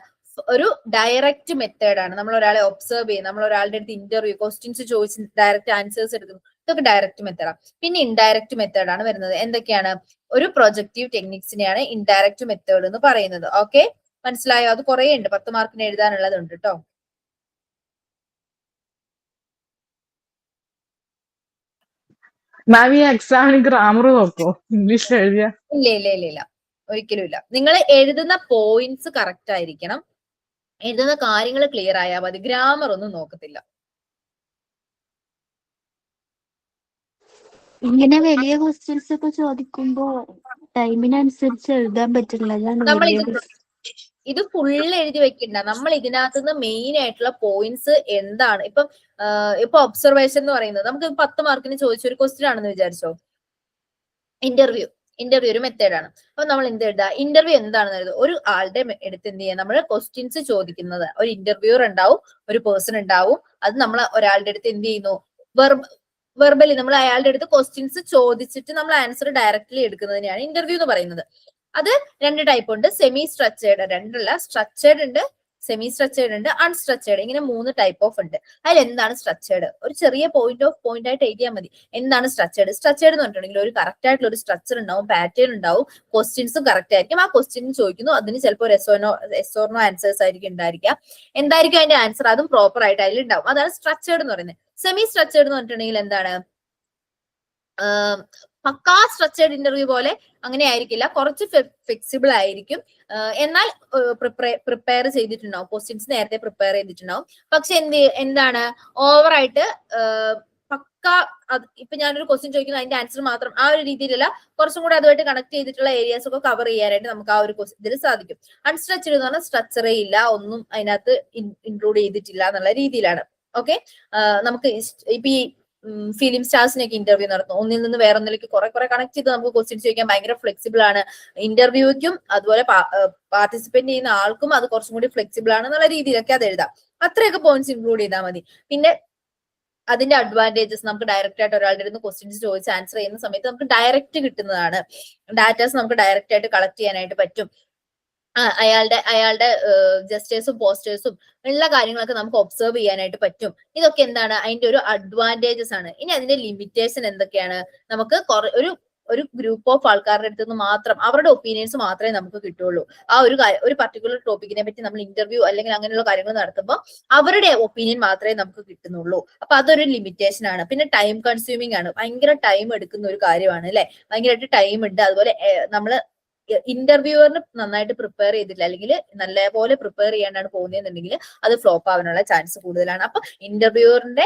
ഒരു ഡയറക്റ്റ് മെത്തേഡാണ്. നമ്മൾ ഒരാളെ ഒബ്സർവ് ചെയ്യും, നമ്മൾ ഒരാളുടെ അടുത്ത് ഇന്റർവ്യൂ ക്വസ്റ്റ്യൻസ് ചോദിച്ച് ഡയറക്റ്റ് ആൻസേഴ്സ് എടുക്കുന്നു, ഇതൊക്കെ ഡയറക്റ്റ് മെത്തേഡാണ്. പിന്നെ ഇൻഡയറക്റ്റ് മെത്തേഡാണ് വരുന്നത്. എന്തൊക്കെയാണ്, ഒരു പ്രൊജക്റ്റീവ് ടെക്നിക്സിനെയാണ് ഇൻഡയറക്റ്റ് മെത്തേഡ് എന്ന് പറയുന്നത്. ഓക്കെ, മനസ്സിലായോ? അത് കുറെ ഉണ്ട്, 10 മാർക്കിന് എഴുതാനുള്ളതുണ്ട് കേട്ടോ. മാം ഈ എക്സാമിന് ഗ്രാമർ നോക്കോ? ഇംഗ്ലീഷ് എഴുതിയ? ഇല്ല ഇല്ല ഇല്ല ഇല്ല, ഒരിക്കലും ഇല്ല. നിങ്ങൾ എഴുതുന്ന പോയിന്റ്സ് കറക്റ്റ് ആയിരിക്കണം, എഴുതുന്ന കാര്യങ്ങൾ ക്ലിയർ ആയാൽ മതി, ഗ്രാമർ ഒന്നും നോക്കത്തില്ല. ഇങ്ങനെ വലിയ ക്വസ്റ്റ്യൻസ് ഒക്കെ ചോദിക്കുമ്പോ ടൈമിനനുസരിച്ച് എഴുതാൻ പറ്റില്ല. നമ്മൾ ഇത് ഫുള്ള് എഴുതി വെക്കണ്ട. നമ്മൾ ഇതിനകത്തുനിന്ന് മെയിൻ ആയിട്ടുള്ള പോയിന്റ്സ് എന്താണ്, ഇപ്പൊ ഒബ്സർവേഷൻ എന്ന് പറയുന്നത് നമുക്ക് 10 മാർക്കിന് ചോദിച്ച ഒരു ക്വസ്റ്റ്യൻ ആണെന്ന് വിചാരിച്ചോ. ഇന്റർവ്യൂ ഒരു മെത്തേഡാണ്. അപ്പൊ നമ്മൾ എന്ത് എഴുതുക, ഇന്റർവ്യൂ എന്താണെന്ന് എഴുതുക. ഒരു ആളുടെ എടുത്ത് എന്ത് ചെയ്യാം, നമ്മൾ ക്വസ്റ്റ്യൻസ് ചോദിക്കുന്നത്, ഒരു ഇന്റർവ്യൂർ ഉണ്ടാവും, ഒരു പേഴ്സൺ ഉണ്ടാവും. അത് നമ്മൾ ഒരാളുടെ അടുത്ത് എന്ത് ചെയ്യുന്നു, വെർബലി നമ്മൾ അയാളുടെ അടുത്ത് ക്വസ്റ്റ്യൻസ് ചോദിച്ചിട്ട് നമ്മൾ ആൻസർ ഡയറക്റ്റ്ലി എടുക്കുന്നതിനെയാണ് ഇന്റർവ്യൂ എന്ന് പറയുന്നത്. അത് 2 ടൈപ്പ് ഉണ്ട്, സെമി സ്ട്രക്ചേർഡ്, 2 സ്ട്രക്ചേർഡ് ഉണ്ട്, സെമി സ്ട്രക്ചേർഡ് ഉണ്ട്, അൺസ്ട്രക്ചേർഡ്, ഇങ്ങനെ 3 ടൈപ്പ് ഓഫ് ഉണ്ട്. അതിൽ എന്താണ് സ്ട്രക്ചേർഡ്, ഒരു ചെറിയ പോയിന്റ് ആയിട്ട് എഴുതിയാൽ മതി. എന്താണ് സ്ട്രക്ചേർഡ് എന്ന് പറഞ്ഞിട്ടുണ്ടെങ്കിൽ ഒരു കറക്റ്റ് ആയിട്ടുള്ള ഒരു സ്ട്രക്ചർ ഉണ്ടാവും, പാറ്റേൺ ഉണ്ടാവും, ക്വസ്റ്റ്യൻസും കറക്റ്റ് ആയിരിക്കും. ആ ക്വസ്റ്റ്യൻ ചോദിക്കുന്നു, അതിന് ചിലപ്പോൾ എസ് ഓർ നോ ആൻസേഴ്സ് ആയിരിക്കും ഉണ്ടായിരിക്കുക. എന്തായിരിക്കും അതിന്റെ ആൻസർ, അതും പ്രോപ്പർ ആയിട്ട് അതിൽ ഉണ്ടാവും. അതാണ് സ്ട്രക്ചേർഡ് എന്ന് പറയുന്നത്. സെമി സ്ട്രക്ചേർഡ് എന്ന് പറഞ്ഞിട്ടുണ്ടെങ്കിൽ എന്താണ്, പക്കാ സ്ട്രക്ചേർഡ് ഇന്റർവ്യൂ പോലെ അങ്ങനെ ആയിരിക്കില്ല, കുറച്ച് ഫ്ലെക്സിബിൾ ആയിരിക്കും. എന്നാൽ പ്രിപ്പയർ ചെയ്തിട്ടുണ്ടാവും, ക്വസ്റ്റ്യൻസ് നേരത്തെ പ്രിപ്പയർ ചെയ്തിട്ടുണ്ടാവും. പക്ഷെ എന്താണ് ഓവറായിട്ട് പക്ക, ഇപ്പൊ ഞാനൊരു ക്വസ്റ്റ്യൻ ചോദിക്കുന്നു അതിന്റെ ആൻസർ മാത്രം ആ ഒരു രീതിയിലല്ല, കുറച്ചും കൂടെ അതുമായിട്ട് കണക്ട് ചെയ്തിട്ടുള്ള ഏരിയാസ് ഒക്കെ കവർ ചെയ്യാനായിട്ട് നമുക്ക് ആ ഒരു ഇതിൽ സാധിക്കും. അൺസ്ട്രക്ചേർഡ് എന്ന് പറഞ്ഞാൽ സ്ട്രക്ചറേ ഇല്ല, ഒന്നും അതിനകത്ത് ഇൻക്ലൂഡ് ചെയ്തിട്ടില്ല എന്നുള്ള രീതിയിലാണ്. ഓക്കെ, നമുക്ക് ഇപ്പൊ ഈ ഫിലിം സ്റ്റാർസിനൊക്കെ ഇന്റർവ്യൂ നടത്തും, ഒന്നിൽ നിന്ന് വേറെ ഒന്നിലേക്ക് കുറെ കണക്ട് ചെയ്ത് നമുക്ക് ക്വസ്റ്റ്യൻസ് ചോദിക്കാൻ ഭയങ്കര ഫ്ലെക്സിബിൾ ആണ്. ഇന്റർവ്യൂക്കും അതുപോലെ പാർട്ടിസിപ്പേറ്റ് ചെയ്യുന്ന ആൾക്കും അത് കുറച്ചും കൂടി ഫ്ലെക്സിബിൾ ആണ് എന്നുള്ള രീതിയിലൊക്കെ അത് എഴുതാം. അത്രയൊക്കെ പോയിന്റ്സ് ഇൻക്ലൂഡ് ചെയ്താൽ മതി. പിന്നെ അതിന്റെ അഡ്വാൻറ്റേജസ്, നമുക്ക് ഡയറക്റ്റ് ആയിട്ട് ഒരാളുടെ അടുത്ത് ക്വസ്റ്റ്യൻസ് ചോദിച്ച് ആൻസർ ചെയ്യുന്ന സമയത്ത് നമുക്ക് ഡയറക്റ്റ് കിട്ടുന്നതാണ്. ഡാറ്റാസ് നമുക്ക് ഡയറക്റ്റ് ആയിട്ട് കളക്ട് ചെയ്യാനായിട്ട് പറ്റും. അയാളുടെ ജസ്റ്റേഴ്സും പോസ്റ്റേഴ്സും ഉള്ള കാര്യങ്ങളൊക്കെ നമുക്ക് ഒബ്സർവ് ചെയ്യാനായിട്ട് പറ്റും. ഇതൊക്കെ എന്താണ്, അതിന്റെ ഒരു അഡ്വാൻറ്റേജസ് ആണ്. ഇനി അതിന്റെ ലിമിറ്റേഷൻ എന്തൊക്കെയാണ്, നമുക്ക് ഒരു ഗ്രൂപ്പ് ഓഫ് ആൾക്കാരുടെ അടുത്ത് നിന്ന് മാത്രം അവരുടെ ഒപ്പീനിയൻസ് മാത്രമേ നമുക്ക് കിട്ടുള്ളൂ. ആ ഒരു പർട്ടിക്കുലർ ടോപ്പിക്കിനെ പറ്റി നമ്മൾ ഇന്റർവ്യൂ അല്ലെങ്കിൽ അങ്ങനെയുള്ള കാര്യങ്ങൾ നടത്തുമ്പോൾ അവരുടെ ഒപ്പീനിയൻ മാത്രമേ നമുക്ക് കിട്ടുന്നുള്ളൂ. അപ്പൊ അതൊരു ലിമിറ്റേഷൻ ആണ്. പിന്നെ ടൈം കൺസ്യൂമിംഗ് ആണ്, ഭയങ്കര ടൈം എടുക്കുന്ന ഒരു കാര്യമാണ് അല്ലെ, ഭയങ്കരമായിട്ട് ടൈം ഉണ്ട്. അതുപോലെ നമ്മള് ഇന്റർവ്യൂവറിന് നന്നായിട്ട് പ്രിപ്പയർ ചെയ്തിട്ടില്ല, അല്ലെങ്കിൽ നല്ലപോലെ പ്രിപ്പയർ ചെയ്യാണ്ടാണ് പോകുന്നതെന്നുണ്ടെങ്കിൽ അത് ഫ്ലോപ്പ് ആവാനുള്ള ചാൻസ് കൂടുതലാണ്. അപ്പൊ ഇന്റർവ്യൂവറിന്റെ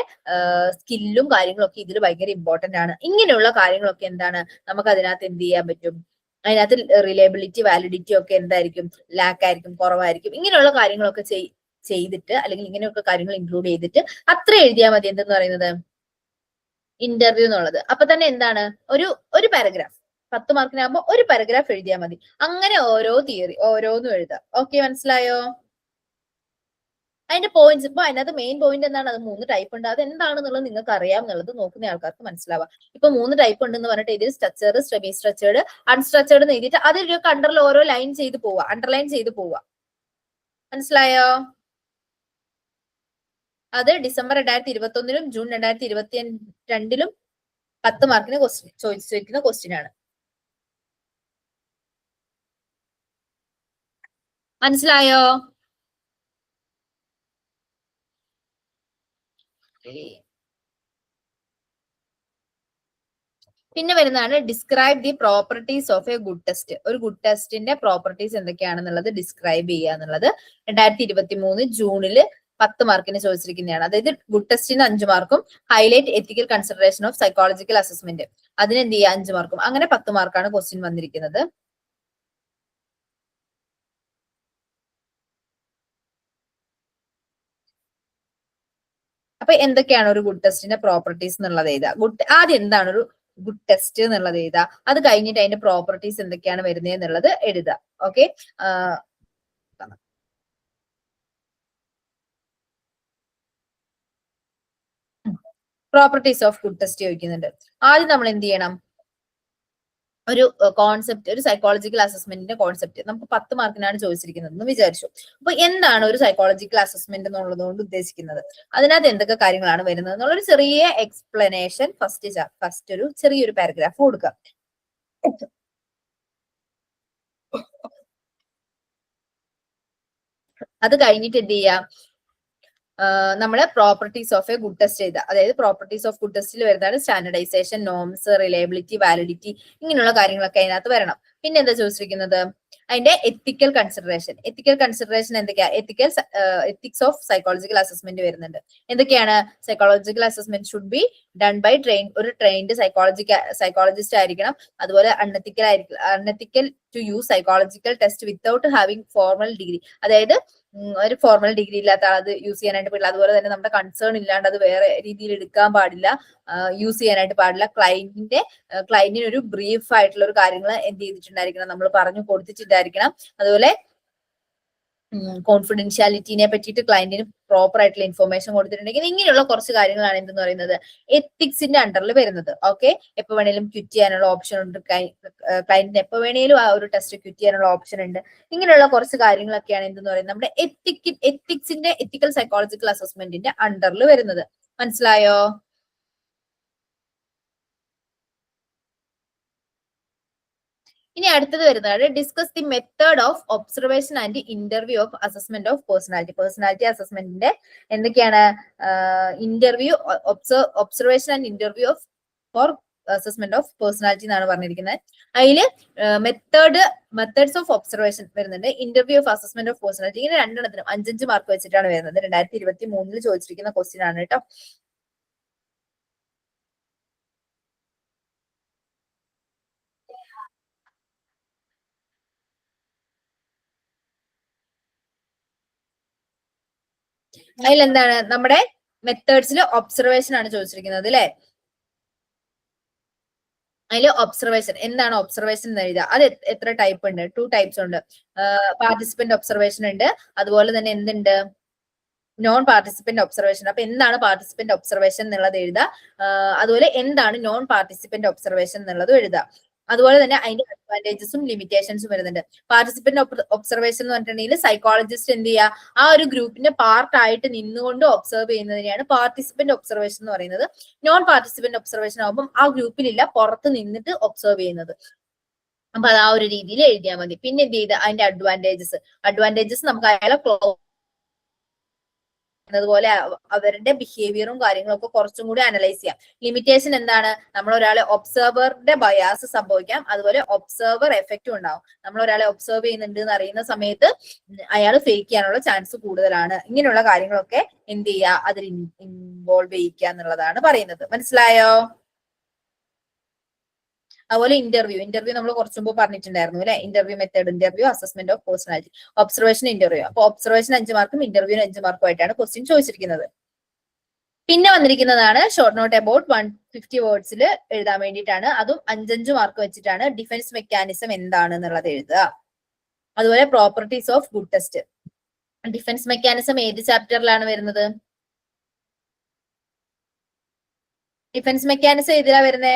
സ്കില്ലും കാര്യങ്ങളൊക്കെ ഇതിൽ ഭയങ്കര ഇമ്പോർട്ടന്റ് ആണ്. ഇങ്ങനെയുള്ള കാര്യങ്ങളൊക്കെ എന്താണ്, നമുക്ക് അതിനകത്ത് എന്ത് ചെയ്യാൻ പറ്റും, അതിനകത്ത് റിലയബിലിറ്റി വാലിഡിറ്റി ഒക്കെ എന്തായിരിക്കും, ലാക്ക് ആയിരിക്കും, കുറവായിരിക്കും. ഇങ്ങനെയുള്ള കാര്യങ്ങളൊക്കെ ചെയ്തിട്ട് അല്ലെങ്കിൽ ഇങ്ങനെയൊക്കെ കാര്യങ്ങൾ ഇൻക്ലൂഡ് ചെയ്തിട്ട് അത്ര എഴുതിയാൽ മതി. എന്തെന്ന് പറയുന്നത് ഇന്റർവ്യൂ എന്നുള്ളത്. അപ്പൊ തന്നെ എന്താണ്, ഒരു പാരഗ്രാഫ് 10 മാർക്കിനാകുമ്പോൾ ഒരു പാരഗ്രാഫ് എഴുതിയാൽ മതി. അങ്ങനെ ഓരോ തിയറി ഓരോന്നും എഴുതാം. ഓക്കെ, മനസ്സിലായോ? അതിന്റെ പോയിന്റ്സ്, ഇപ്പൊ അതിനകത്ത് മെയിൻ പോയിന്റ് എന്താണ്, അത് 3 ടൈപ്പ് ഉണ്ട്. അത് എന്താണെന്നുള്ളത് നിങ്ങൾക്ക് അറിയാം എന്നുള്ളത് നോക്കുന്ന ആൾക്കാർക്ക് മനസ്സിലാവാം. ഇപ്പൊ 3 ടൈപ്പ് ഉണ്ടെന്ന് പറഞ്ഞിട്ട് ഇതിൽ സ്ട്രക്ചർ, സെമി സ്ട്രക്ചേർഡ്, അൺസ്ട്രക്ചേർഡ് എന്ന് എഴുതിയിട്ട് അതിലൊക്കെ അണ്ടറിൽ ഓരോ ലൈൻ ചെയ്ത് പോവുക, അണ്ടർലൈൻ ചെയ്ത് പോവുക. മനസ്സിലായോ? അത് ഡിസംബർ 2021 ജൂൺ 2022 10 മാർക്കിന് ചോദിച്ചിരിക്കുന്ന ക്വസ്റ്റ്യൻ ആണ്. മനസ്സിലായോ? പിന്നെ വരുന്നതാണ് describe the properties of A good test. ഒരു ഗുഡ് ടെസ്റ്റിന്റെ പ്രോപ്പർട്ടീസ് എന്തൊക്കെയാണെന്നുള്ളത് ഡിസ്ക്രൈബ് ചെയ്യുക എന്നുള്ളത് 2023 ജൂണിൽ 10 മാർക്കിന് ചോദിച്ചിരിക്കുന്നതാണ്. അതായത് ഗുഡ് ടെസ്റ്റിന് 5 മാർക്കും, highlight ethical consideration of psychological assessment അതിന് എന്ത് ചെയ്യുക 5 മാർക്കും. അങ്ങനെ 10 മാർക്കാണ് ക്വസ്റ്റ്യൻ വന്നിരിക്കുന്നത്. അപ്പൊ എന്തൊക്കെയാണ് ഒരു ഗുഡ് ടെസ്റ്റിന്റെ പ്രോപ്പർട്ടീസ് എന്നുള്ളത് എഴുതുക. ആദ്യം എന്താണ് ഒരു ഗുഡ് ടെസ്റ്റ് എന്നുള്ളത് എഴുതുക. അത് കഴിഞ്ഞിട്ട് അതിന്റെ പ്രോപ്പർട്ടീസ് എന്തൊക്കെയാണ് വരുന്നത് എന്നുള്ളത് എഴുതുക. Okay, properties of good test ചോദിക്കുന്നുണ്ട്. ആദ്യം നമ്മൾ എന്ത് ചെയ്യണം, ഒരു കോൺസെപ്റ്റ്, ഒരു സൈക്കോളജിക്കൽ അസസ്മെന്റിന്റെ കോൺസെപ്റ്റ് നമുക്ക് 10 മാർക്കിനാണ് ചോദിച്ചിരിക്കുന്നത് എന്ന് വിചാരിച്ചു. അപ്പൊ എന്താണ് ഒരു സൈക്കോളജിക്കൽ അസസ്മെന്റ് എന്നുള്ളത് കൊണ്ട് ഉദ്ദേശിക്കുന്നത്, അതിനകത്ത് എന്തൊക്കെ കാര്യങ്ങളാണ് വരുന്നത് എന്നുള്ളൊരു ചെറിയ എക്സ്പ്ലനേഷൻ ഫസ്റ്റ് ഒരു ചെറിയൊരു പാരഗ്രാഫ് കൊടുക്കുക. അത് കഴിഞ്ഞിട്ട് എന്ത് ചെയ്യാം, നമ്മള് properties of A good test ചെയ്ത, അതായത് പ്രോപ്പർട്ടീസ് ഓഫ് ഗുഡ് ടെസ്റ്റിൽ വരുന്നതാണ് സ്റ്റാൻഡർഡൈസേഷൻ, നോംസ്, റിലയബിലിറ്റി, വാലിഡിറ്റി, ഇങ്ങനെയുള്ള കാര്യങ്ങളൊക്കെ അതിനകത്ത് വരണം. പിന്നെ എന്താ ചോദിച്ചിരിക്കുന്നത്, അതിന്റെ എത്തിക്കൽ കൺസിഡറേഷൻ. എത്തിക്കൽ കൺസിഡറേഷൻ എന്തൊക്കെയാ, എത്തിക്സ് ഓഫ് സൈക്കോളജിക്കൽ അസസ്മെന്റ് വരുന്നുണ്ട്. എന്തൊക്കെയാണ്, psychological assessment should be done by ഒരു ട്രെയിൻഡ് സൈക്കോളജിസ്റ്റ് ആയിരിക്കണം. അതുപോലെ unethical to use psychological test without having formal degree, അതായത് ഒരു ഫോർമൽ ഡിഗ്രി ഇല്ലാത്ത ആൾ അത് യൂസ് ചെയ്യാനായിട്ട് പാടില്ല. അതുപോലെ തന്നെ നമ്മുടെ കൺസേൺ ഇല്ലാണ്ട് അത് വേറെ രീതിയിൽ എടുക്കാൻ പാടില്ല, യൂസ് ചെയ്യാനായിട്ട് പാടില്ല. ക്ലയന്റിന് ഒരു ബ്രീഫ് ആയിട്ടുള്ള ഒരു കാര്യങ്ങൾ എന്ത് ചെയ്തിട്ടുണ്ടായിരിക്കണം, നമ്മൾ പറഞ്ഞു കൊടുത്തിട്ടുണ്ടായിരിക്കണം. അതുപോലെ കോൺഫിഡൻഷ്യാലിറ്റിനെ പറ്റിയിട്ട് ക്ലയന്റിന് പ്രോപ്പർ ആയിട്ടുള്ള ഇൻഫർമേഷൻ കൊടുത്തിട്ടുണ്ടെങ്കിൽ ഇങ്ങനെയുള്ള കുറച്ച് കാര്യങ്ങളാണ് എന്തെന്ന് പറയുന്നത് എത്തിക്സിന്റെ അണ്ടറിൽ വരുന്നത്. ഓക്കെ, എപ്പോ വേണേലും ക്വിറ്റ് ചെയ്യാനുള്ള ഓപ്ഷൻ ഉണ്ട്, ക്ലയന്റിന് എപ്പോ വേണേലും ആ ഒരു ടെസ്റ്റ് ക്വിറ്റ് ചെയ്യാനുള്ള ഓപ്ഷൻ ഉണ്ട്. ഇങ്ങനെയുള്ള കുറച്ച് കാര്യങ്ങളൊക്കെയാണ് എന്തെന്ന് പറയുന്നത് നമ്മുടെ എത്തിക്സിന്റെ എത്തിക്കൽ സൈക്കോളജിക്കൽ അസസ്മെന്റിന്റെ അണ്ടറിൽ വരുന്നത്. മനസ്സിലായോ? ഇനി അടുത്തത് വരുന്നതാണ് discuss the method of observation and interview of assessment of personality അസസ്മെന്റിന്റെ എന്തൊക്കെയാണ്, interview, observation and interview of for assessment of personality എന്നാണ് പറഞ്ഞിരിക്കുന്നത്. അതിൽ മെത്തേഡ്സ് ഓഫ് ഒബ്സർവേഷൻ വരുന്നുണ്ട്, interview of assessment of personality. ഇങ്ങനെ രണ്ടെണ്ണത്തിനും 5 മാർക്ക് വെച്ചിട്ടാണ് വരുന്നത്. 2023 ചോദിച്ചിരിക്കുന്ന ക്വസ്റ്റ്യൻ ആണ് കേട്ടോ. അതിലെന്താണ് നമ്മുടെ മെത്തേഡ്സിൽ ഒബ്സർവേഷൻ ആണ് ചോദിച്ചിരിക്കുന്നത് അല്ലെ. അതിൽ ഒബ്സർവേഷൻ എന്താണ്, ഒബ്സർവേഷൻ എന്ന് എഴുതുക. അത് എത്ര ടൈപ്പ് ഉണ്ട്, 2 ടൈപ്സ് ഉണ്ട്. പാർട്ടിസിപ്പന്റ് ഒബ്സർവേഷൻ ഉണ്ട്, അതുപോലെ തന്നെ എന്തുണ്ട്, നോൺ പാർട്ടിസിപ്പന്റ് ഒബ്സർവേഷൻ. അപ്പൊ എന്താണ് പാർട്ടിസിപ്പന്റ് ഒബ്സർവേഷൻ എന്നുള്ളത് എഴുതുക. അതുപോലെ എന്താണ് നോൺ പാർട്ടിസിപ്പന്റ് ഒബ്സർവേഷൻ എന്നുള്ളത് എഴുതുക. അതുപോലെ തന്നെ അതിന്റെ അഡ്വാൻറ്റേജസും ലിമിറ്റേഷൻസും വരുന്നുണ്ട്. പാർട്ടിസിപ്പന്റ് ഒബ്സർവേഷൻ എന്ന് പറഞ്ഞിട്ടുണ്ടെങ്കിൽ സൈക്കോളജിസ്റ്റ് എന്ത് ചെയ്യുക, ആ ഒരു ഗ്രൂപ്പിന്റെ പാർട്ട് ആയിട്ട് നിന്നുകൊണ്ട് ഒബ്സർവ് ചെയ്യുന്നതിനെയാണ് പാർട്ടിസിപ്പന്റ് ഒബ്സർവേഷൻ എന്ന് പറയുന്നത്. നോൺ പാർട്ടിസിപ്പന്റ് ഒബ്സർവേഷൻ ആകുമ്പോൾ ആ ഗ്രൂപ്പിലില്ല, പുറത്ത് നിന്നിട്ട് ഒബ്സർവ് ചെയ്യുന്നത്. അപ്പൊ അത് ആ ഒരു രീതിയിൽ എഴുതിയാൽ മതി. പിന്നെ എന്ത് ചെയ്ത് അതിന്റെ അഡ്വാൻറ്റേജസ് നമുക്ക് അയാളെ അതുപോലെ അവരുടെ ബിഹേവിയറും കാര്യങ്ങളും ഒക്കെ കുറച്ചും കൂടി അനലൈസ് ചെയ്യാം. ലിമിറ്റേഷൻ എന്താണ്, നമ്മൾ ഒരാളെ ഒബ്സർവറിന്റെ ബയാസ് സംഭവിക്കാം, അതുപോലെ ഒബ്സർവർ എഫക്റ്റും ഉണ്ടാവും. നമ്മൾ ഒരാളെ ഒബ്സർവ് ചെയ്യുന്നുണ്ട് എന്ന് അറിയുന്ന സമയത്ത് അയാൾ ഫേക്ക് ചെയ്യാനുള്ള ചാൻസ് കൂടുതലാണ്. ഇങ്ങനെയുള്ള കാര്യങ്ങളൊക്കെ എന്ത് ചെയ്യുക, അതിൽ ഇൻവോൾവ് ചെയ്യിക്കുക എന്നുള്ളതാണ് പറയുന്നത്. മനസ്സിലായോ? അതുപോലെ ഇന്റർവ്യൂ നമ്മൾ കുറച്ചു മുമ്പ് പറഞ്ഞിട്ടുണ്ടായിരുന്നു അല്ലെ. Interview method, interview, assessment of personality, observation, interview. അപ്പൊ ഒബ്സർവേഷൻ 5 മാർക്കും ഇന്റർവ്യൂവിന് 5 മാർക്കും ആയിട്ടാണ് ക്വസ്റ്റ്യൻ ചോദിച്ചിരിക്കുന്നത്. പിന്നെ വന്നിരിക്കുന്നതാണ് ഷോർട്ട് നോട്ട് അബൌട്ട് 150 വേർഡ്സിൽ എഴുതാൻ വേണ്ടിയിട്ടാണ്. അതും 5 മാർക്ക് വെച്ചിട്ടാണ്. ഡിഫൻസ് മെക്കാനിസം എന്താണ് എന്നുള്ളത് എഴുതുക. അതുപോലെ properties of good test. Defence mechanism ഏത് ചാപ്റ്ററിലാണ് വരുന്നത്? ഡിഫൻസ് മെക്കാനിസം ഏതിലാ വരുന്നേ?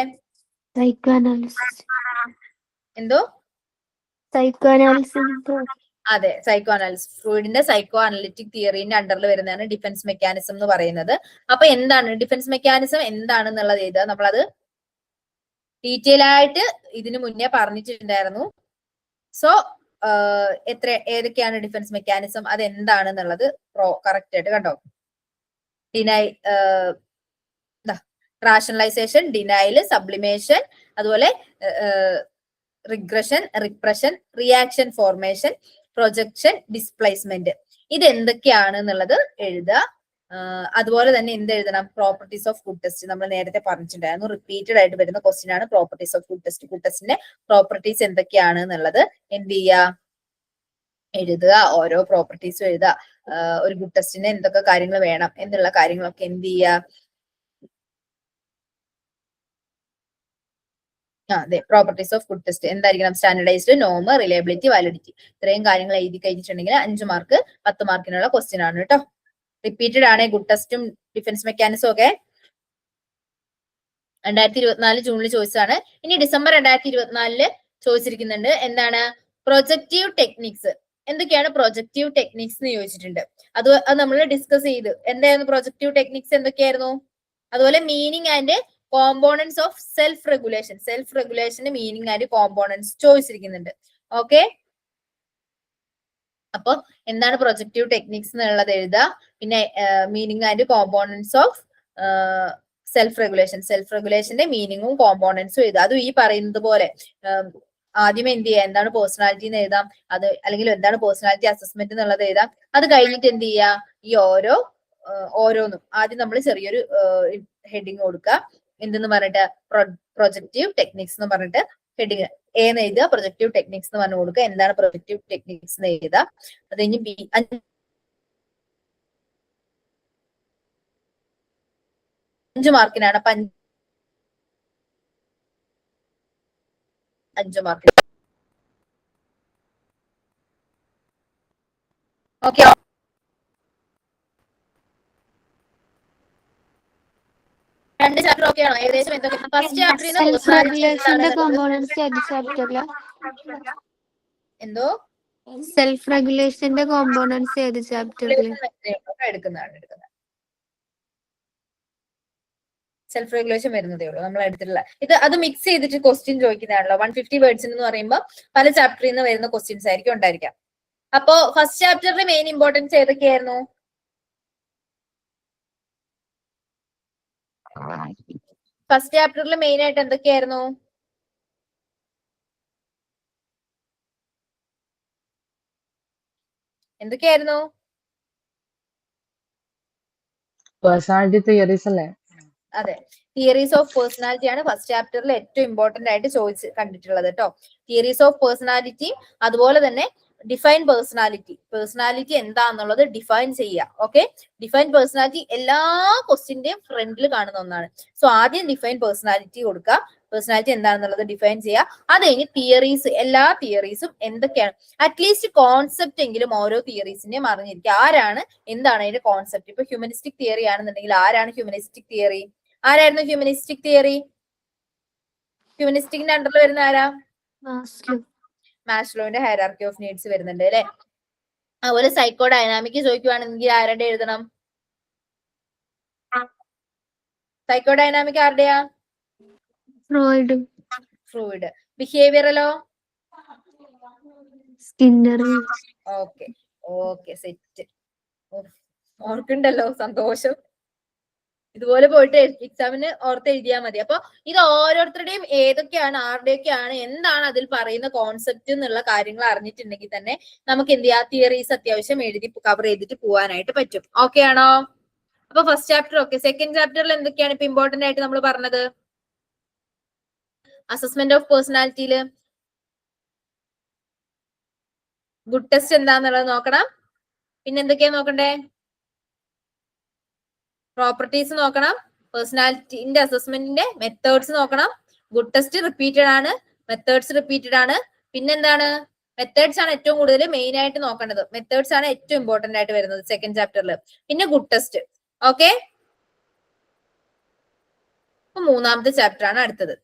Psycho analysis. എന്തോ? Psycho analysis. അതെ, സൈക്കോ അനാലിസിസ്. ഫ്രോയിഡിന്റെ സൈക്കോ അനലിറ്റിക് തിയറിന്റെ അണ്ടറിൽ വരുന്നതാണ് ഡിഫൻസ് മെക്കാനിസം എന്ന് പറയുന്നത്. അപ്പൊ എന്താണ് ഡിഫൻസ് മെക്കാനിസം എന്താണെന്നുള്ളത് എഴുതുക. നമ്മളത് ഡീറ്റെയിൽ ആയിട്ട് ഇതിനു മുന്നേ പറഞ്ഞിട്ടുണ്ടായിരുന്നു. സോ ഏതൊക്കെയാണ് ഡിഫൻസ് മെക്കാനിസം, അത് എന്താണെന്നുള്ളത് കറക്റ്റ് ആയിട്ട് കണ്ടോ. റാഷണലൈസേഷൻ, ഡിനയൽ, സബ്ലിമേഷൻ, അതുപോലെ regression, repression, reaction formation, projection, displacement. ഇത് എന്തൊക്കെയാണ് എന്നുള്ളത് എഴുതുക. അതുപോലെ തന്നെ എന്ത് എഴുതണം, പ്രോപ്പർട്ടീസ് ഓഫ് ഗുഡ് ടെസ്റ്റ്. നമ്മൾ നേരത്തെ പറഞ്ഞിട്ടുണ്ടായിരുന്നു, റിപ്പീറ്റഡ് ആയിട്ട് വരുന്ന ക്വസ്റ്റ്യൻ ആണ് properties of good test. Good ടെസ്റ്റിന്റെ പ്രോപ്പർട്ടീസ് എന്തൊക്കെയാണ് എന്നുള്ളത് എന്ത് ചെയ്യുക, എഴുതുക, ഓരോ പ്രോപ്പർട്ടീസും എഴുതുക. ഒരു ഗുഡ് ടെസ്റ്റിന് എന്തൊക്കെ കാര്യങ്ങൾ വേണം എന്നുള്ള കാര്യങ്ങളൊക്കെ എന്ത് ചെയ്യുക, അതെ, പ്രോപ്പർട്ടീസ് ഓഫ് ഗുഡ് ടെസ്റ്റ് എന്തായിരിക്കണം? സ്റ്റാൻഡർഡൈസ്ഡ്, നോം, റിലയബിലിറ്റി, വാലിഡിറ്റി. ഇത്രയും കാര്യങ്ങൾ എഴുതി കഴിഞ്ഞിട്ടുണ്ടെങ്കിൽ 5 മാർക്ക് 10 മാർക്കിനുള്ള ക്വസ്റ്റ്യൻ ആണ് കേട്ടോ. റിപ്പീറ്റഡ് ആണ് ഗുഡ് ടെസ്റ്റും ഡിഫൻസ് മെക്കാനിസം ഒക്കെ. 2024 ജൂണിൽ ചോദിച്ചതാണ്. ഇനി ഡിസംബർ 2024 ചോദിച്ചിരിക്കുന്നുണ്ട്. എന്താണ്? Projective techniques. എന്തൊക്കെയാണ് പ്രൊജക്റ്റീവ് ടെക്നിക്സ് എന്ന് ചോദിച്ചിട്ടുണ്ട്. അത് നമ്മൾ ഡിസ്കസ് ചെയ്ത്. എന്തായിരുന്നു പ്രൊജക്റ്റീവ് ടെക്നിക്സ്, എന്തൊക്കെയായിരുന്നു? അതുപോലെ meaning and components of self regulation. Self റെഗുലേഷന്റെ മീനിങ് ആൻഡ് കോമ്പോണൻസ് ചോദിച്ചിരിക്കുന്നുണ്ട്. ഓക്കെ, അപ്പൊ എന്താണ് പ്രൊജക്റ്റീവ് ടെക്നിക്സ് എന്നുള്ളത് എഴുതുക. പിന്നെ meaning and components of self regulation. Self റെഗുലേഷന്റെ മീനിങ്ങും കോമ്പോണൻസും എഴുതുക. അതും ഈ പറയുന്നത് പോലെ ആദ്യം എന്ത് ചെയ്യുക, എന്താണ് പേഴ്സണാലിറ്റി എന്ന് എഴുതാം. അത് അല്ലെങ്കിൽ എന്താണ് പേഴ്സണാലിറ്റി അസസ്മെന്റ് എന്നുള്ളത് എഴുതാം. അത് കഴിഞ്ഞിട്ട് എന്ത് ചെയ്യുക, ഈ ഓരോന്നും ആദ്യം നമ്മൾ ചെറിയൊരു ഹെഡിങ് കൊടുക്കുക. എന്തെന്ന് പറഞ്ഞിട്ട് പ്രൊജക്റ്റീവ് ടെക്നിക്സ് എന്ന് പറഞ്ഞിട്ട് ഹെഡിങ് എന്ന് എഴുതുക. പ്രൊജക്റ്റീവ് ടെക്നിക്സ് എന്ന് പറഞ്ഞു കൊടുക്കുക. എന്താണ് പ്രൊജക്റ്റീവ് ടെക്നിക്സ് എന്ന് എഴുതുക. അത് കഴിഞ്ഞ് 5 മാർക്കിനാണ്. അപ്പൊ 5 മാർക്കിന്. ഓക്കെ, രണ്ട് ചാപ്റ്റർ ഓക്കെ ആണോ? ഏകദേശം എന്തൊക്കെ ഫസ്റ്റ് ചാപ്റ്ററിൽ സെൽഫ് റെഗുലേഷന്റെ കോമ്പോണൻസ് ഏത് ചാപ്റ്ററിലാ? എന്തോ സെൽഫ് റെഗുലേഷന്റെ കോമ്പോണൻസ് ഏത് ചാപ്റ്ററിൽ? എടുക്കുന്നതാണ്. സെൽഫ് റെഗുലേഷൻ വരുന്നതേ ഉള്ളൂ, നമ്മൾ എടുത്തിട്ടില്ല. അത് മിക്സ് ചെയ്തിട്ട് ക്വസ്റ്റ്യൻ ചോദിക്കുന്നതാണല്ലോ. 150 വേർഡ്സ് എന്ന് പറയുമ്പോൾ പല ചാപ്റ്ററിൽ നിന്ന് വരുന്ന ക്വസ്റ്റ്യൻസ് ആയിരിക്കും ഉണ്ടായിരിക്കാം. അപ്പോ ഫസ്റ്റ് ചാപ്റ്ററിന്റെ മെയിൻ ഇമ്പോർട്ടൻസ് ഏതൊക്കെയായിരുന്നു? ഫസ്റ്റ് ചാപ്റ്ററിൽ മെയിൻ ആയിട്ട് എന്തൊക്കെയായിരുന്നു? പേഴ്സണാലിറ്റി തിയറീസ് അല്ലേ? അതെ, തിയറീസ് ഓഫ് പേഴ്സണാലിറ്റി ആണ് ഫസ്റ്റ് ചാപ്റ്ററിൽ ഏറ്റവും ഇമ്പോർട്ടന്റ് ആയിട്ട് കണ്ടിട്ടുള്ളത് കേട്ടോ. തിയറീസ് ഓഫ് പേഴ്സണാലിറ്റി, അതുപോലെ തന്നെ ഡിഫൈൻ പേഴ്സണാലിറ്റി. പേഴ്സണാലിറ്റി എന്താന്നുള്ളത് ഡിഫൈൻ ചെയ്യുക. ഓക്കെ, ഡിഫൈൻ പേഴ്സണാലിറ്റി എല്ലാ ക്വസ്റ്റ്യന്റെയും ഫ്രണ്ടിൽ കാണുന്ന ഒന്നാണ്. സോ ആദ്യം ഡിഫൈൻ പേഴ്സണാലിറ്റി കൊടുക്കുക. പേഴ്സണാലിറ്റി എന്താണെന്നുള്ളത് ഡിഫൈൻ ചെയ്യുക. അത് കഴിഞ്ഞ് തിയറീസ്, എല്ലാ തിയറീസും എന്തൊക്കെയാണ്, അറ്റ്ലീസ്റ്റ് കോൺസെപ്റ്റ് എങ്കിലും ഓരോ തിയറീസിന്റെയും അറിഞ്ഞിരിക്കുക. ആരാണ്, എന്താണ് അതിന്റെ കോൺസെപ്റ്റ്. ഇപ്പൊ ഹ്യൂമനിസ്റ്റിക് തിയറി ആണെന്നുണ്ടെങ്കിൽ ആരാണ് ഹ്യൂമനിസ്റ്റിക് തിയറി? ആരായിരുന്നു ഹ്യൂമനിസ്റ്റിക് തിയറി? ഹ്യൂമനിസ്റ്റിക്കിന്റെ അണ്ടറിൽ വരുന്ന ആരാ? മാസ്ലോവിന്റെ ഹൈറാർക്കി ഓഫ് നീഡ്സ് വരുന്നുണ്ട് അല്ലെ. അതുപോലെ സൈക്കോ ഡൈനാമിക് ചോദിക്കുവാണെങ്കിൽ ആരുടെ എഴുതണം? സൈക്കോ ഡൈനാമിക് ആരുടെയാ? ഫ്രോയിഡ്. ബിഹേവിയറലോ? സ്കിന്നർ. Okay set. ഓർക്കുണ്ടല്ലോ, സന്തോഷം. ഇതുപോലെ പോയിട്ട് എക്സാമിന് ഓർത്ത് എഴുതിയാൽ മതി. അപ്പൊ ഇത് ഓരോരുത്തരുടെയും ഏതൊക്കെയാണ്, ആരുടെയൊക്കെയാണ്, എന്താണ് അതിൽ പറയുന്ന കോൺസെപ്റ്റ് എന്നുള്ള കാര്യങ്ങൾ അറിഞ്ഞിട്ടുണ്ടെങ്കിൽ തന്നെ നമുക്ക് എന്ത് ചെയ്യാം, തിയറീസ് അത്യാവശ്യം എഴുതി കവർ ചെയ്തിട്ട് പോകാനായിട്ട് പറ്റും. ഓക്കെ ആണോ? അപ്പൊ ഫസ്റ്റ് ചാപ്റ്റർ ഓക്കെ. സെക്കൻഡ് ചാപ്റ്ററിൽ എന്തൊക്കെയാണ് ഇപ്പൊ ഇമ്പോർട്ടന്റ് ആയിട്ട് നമ്മൾ പറഞ്ഞത്? അസസ്മെന്റ് ഓഫ് പേഴ്സണാലിറ്റിയില് ഗുഡ് ടെസ്റ്റ് എന്താന്നുള്ളത് നോക്കണം. പിന്നെ എന്തൊക്കെയാ നോക്കണ്ടേ? പ്രോപ്പർട്ടീസ് നോക്കണം. പേഴ്സണാലിറ്റിന്റെ അസസ്മെന്റിന്റെ മെത്തേഡ്സ് നോക്കണം. ഗുഡ് ടെസ്റ്റ് റിപ്പീറ്റഡ് ആണ്, മെത്തേഡ്സ് റിപ്പീറ്റഡ് ആണ്. പിന്നെന്താണ്? മെത്തേഡ്സ് ആണ് ഏറ്റവും കൂടുതൽ മെയിൻ ആയിട്ട് നോക്കേണ്ടത്. മെത്തേഡ്സ് ആണ് ഏറ്റവും ഇമ്പോർട്ടന്റ് ആയിട്ട് വരുന്നത് സെക്കൻഡ് ചാപ്റ്ററിൽ. പിന്നെ ഗുഡ് ടെസ്റ്റ്. ഓക്കെ, അപ്പൊ മൂന്നാമത്തെ ചാപ്റ്റർ ആണ് അടുത്തത്.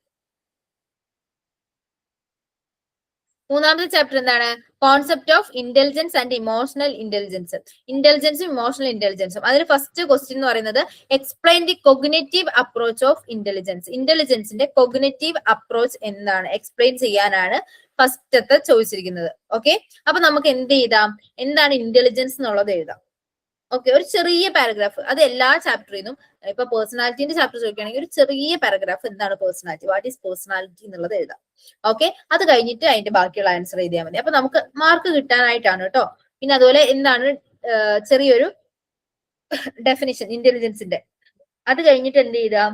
മൂന്നാമത്തെ ചാപ്റ്റർ എന്താണ്? Concept of intelligence and emotional intelligence. ഇന്റലിജൻസും ഇമോഷണൽ ഇന്റലിജൻസും. അതിൽ ഫസ്റ്റ് ക്വസ്റ്റ്യൻ എന്ന് പറയുന്നത് explain the cognitive approach of intelligence. ഇന്റലിജൻസിന്റെ കൊഗ്നിറ്റീവ് അപ്രോച്ച് എന്താണ് എക്സ്പ്ലെയിൻ ചെയ്യാനാണ് ഫസ്റ്റത്തെ ചോദിച്ചിരിക്കുന്നത്. ഓക്കെ, അപ്പൊ നമുക്ക് എന്ത് ചെയ്താം, എന്താണ് ഇന്റലിജൻസ് എന്നുള്ളത് എഴുതാം. ഓക്കെ, ഒരു ചെറിയ പാരഗ്രാഫ്. അത് എല്ലാ ചാപ്റ്ററിൽ നിന്നും, ഇപ്പൊ പേഴ്സണാലിറ്റിന്റെ ചാപ്റ്റർ ചോദിക്കുകയാണെങ്കിൽ ഒരു ചെറിയ പാരഗ്രാഫ് എന്താണ് പേഴ്സണാലിറ്റി, വാട്ട് ഈസ് പേഴ്സണാലിറ്റി എന്നുള്ളത് എഴുതാം. ഓക്കെ, അത് കഴിഞ്ഞിട്ട് അതിന്റെ ബാക്കിയുള്ള ആൻസർ എഴുതിയാൽ മതി. അപ്പൊ നമുക്ക് മാർക്ക് കിട്ടാനായിട്ടാണ് കേട്ടോ. പിന്നെ അതുപോലെ എന്താണ് ചെറിയൊരു ഡെഫിനിഷൻ ഇന്റലിജൻസിന്റെ. അത് കഴിഞ്ഞിട്ട് എന്ത് ചെയ്താം,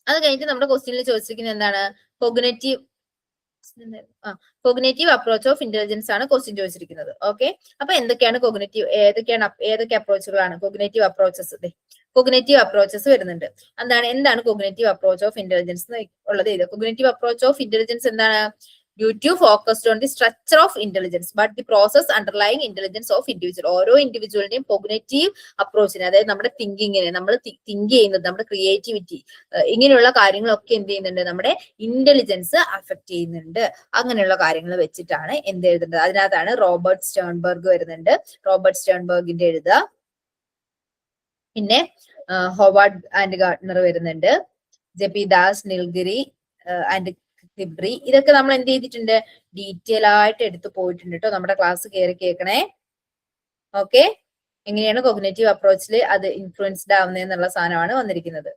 അത് കഴിഞ്ഞിട്ട് നമ്മുടെ ക്വസ്റ്റ്യനിൽ ചോദിച്ചിരിക്കുന്നത് എന്താണ്? Cognitive cognitive approach of intelligence ആണ് ക്വസ്റ്റ്യൻ ചോദിച്ചിരിക്കുന്നത്. ഓക്കെ, അപ്പൊ എന്തൊക്കെയാണ് കോഗ്നേറ്റീവ്, ഏതൊക്കെ അപ്രോച്ചുകളാണ് കോഗ്നേറ്റീവ് അപ്രോച്ചസ്? കോഗ്നേറ്റീവ് അപ്രോച്ചസ് വരുന്നുണ്ട്. എന്താണ് കോഗ്നേറ്റീവ് അപ്രോച്ച് ഓഫ് ഇന്റലിജൻസ് ഉള്ളത്? കോഗ്നേറ്റീവ് അപ്രോച്ച് ഓഫ് ഇന്റലിജൻസ് എന്താണ്? due to focused on the structure of intelligence but the process underlying intelligence of individual. ഓരോ ഇൻഡിവിജ്വലിന്റെയും കോഗ്നേറ്റീവ് അപ്രോച്ചിനെ, അതായത് നമ്മുടെ തിങ്കിങ്ങിനെ, നമ്മൾ തിങ്ക് ചെയ്യുന്നത്, നമ്മുടെ ക്രിയേറ്റിവിറ്റി, ഇങ്ങനെയുള്ള കാര്യങ്ങളൊക്കെ എന്ത് ചെയ്യുന്നുണ്ട്? നമ്മുടെ ഇന്റലിജൻസ് അഫക്ട് ചെയ്യുന്നുണ്ട്. അങ്ങനെയുള്ള കാര്യങ്ങൾ വെച്ചിട്ടാണ് എന്ത് എഴുതേണ്ടത്. അതിനകത്താണ് റോബർട്ട് സ്റ്റേൺബർഗ് വരുന്നുണ്ട്. റോബർട്ട് സ്റ്റേൺബർഗിന്റെ എഴുതുക. പിന്നെ ഹോവാർഡ് ആൻഡ് ഗാർട്ട്നർ വരുന്നുണ്ട്. ജെപി ദാസ്, നിൽഗിരി ആൻഡ് ഹിബ്രി. ഇതൊക്കെ നമ്മൾ എന്ത് ചെയ്തിട്ടുണ്ട്? ഡീറ്റെയിൽ ആയിട്ട് എടുത്തു പോയിട്ടുണ്ട് കേട്ടോ. നമ്മുടെ ക്ലാസ് കയറി കേൾക്കണേ. ഓക്കെ, എങ്ങനെയാണ് കോഗ്നേറ്റീവ് അപ്രോച്ചിൽ അത് ഇൻഫ്ലുവൻസ്ഡ് ആവുന്നത് എന്നുള്ള സാധനമാണ് വന്നിരിക്കുന്നത്.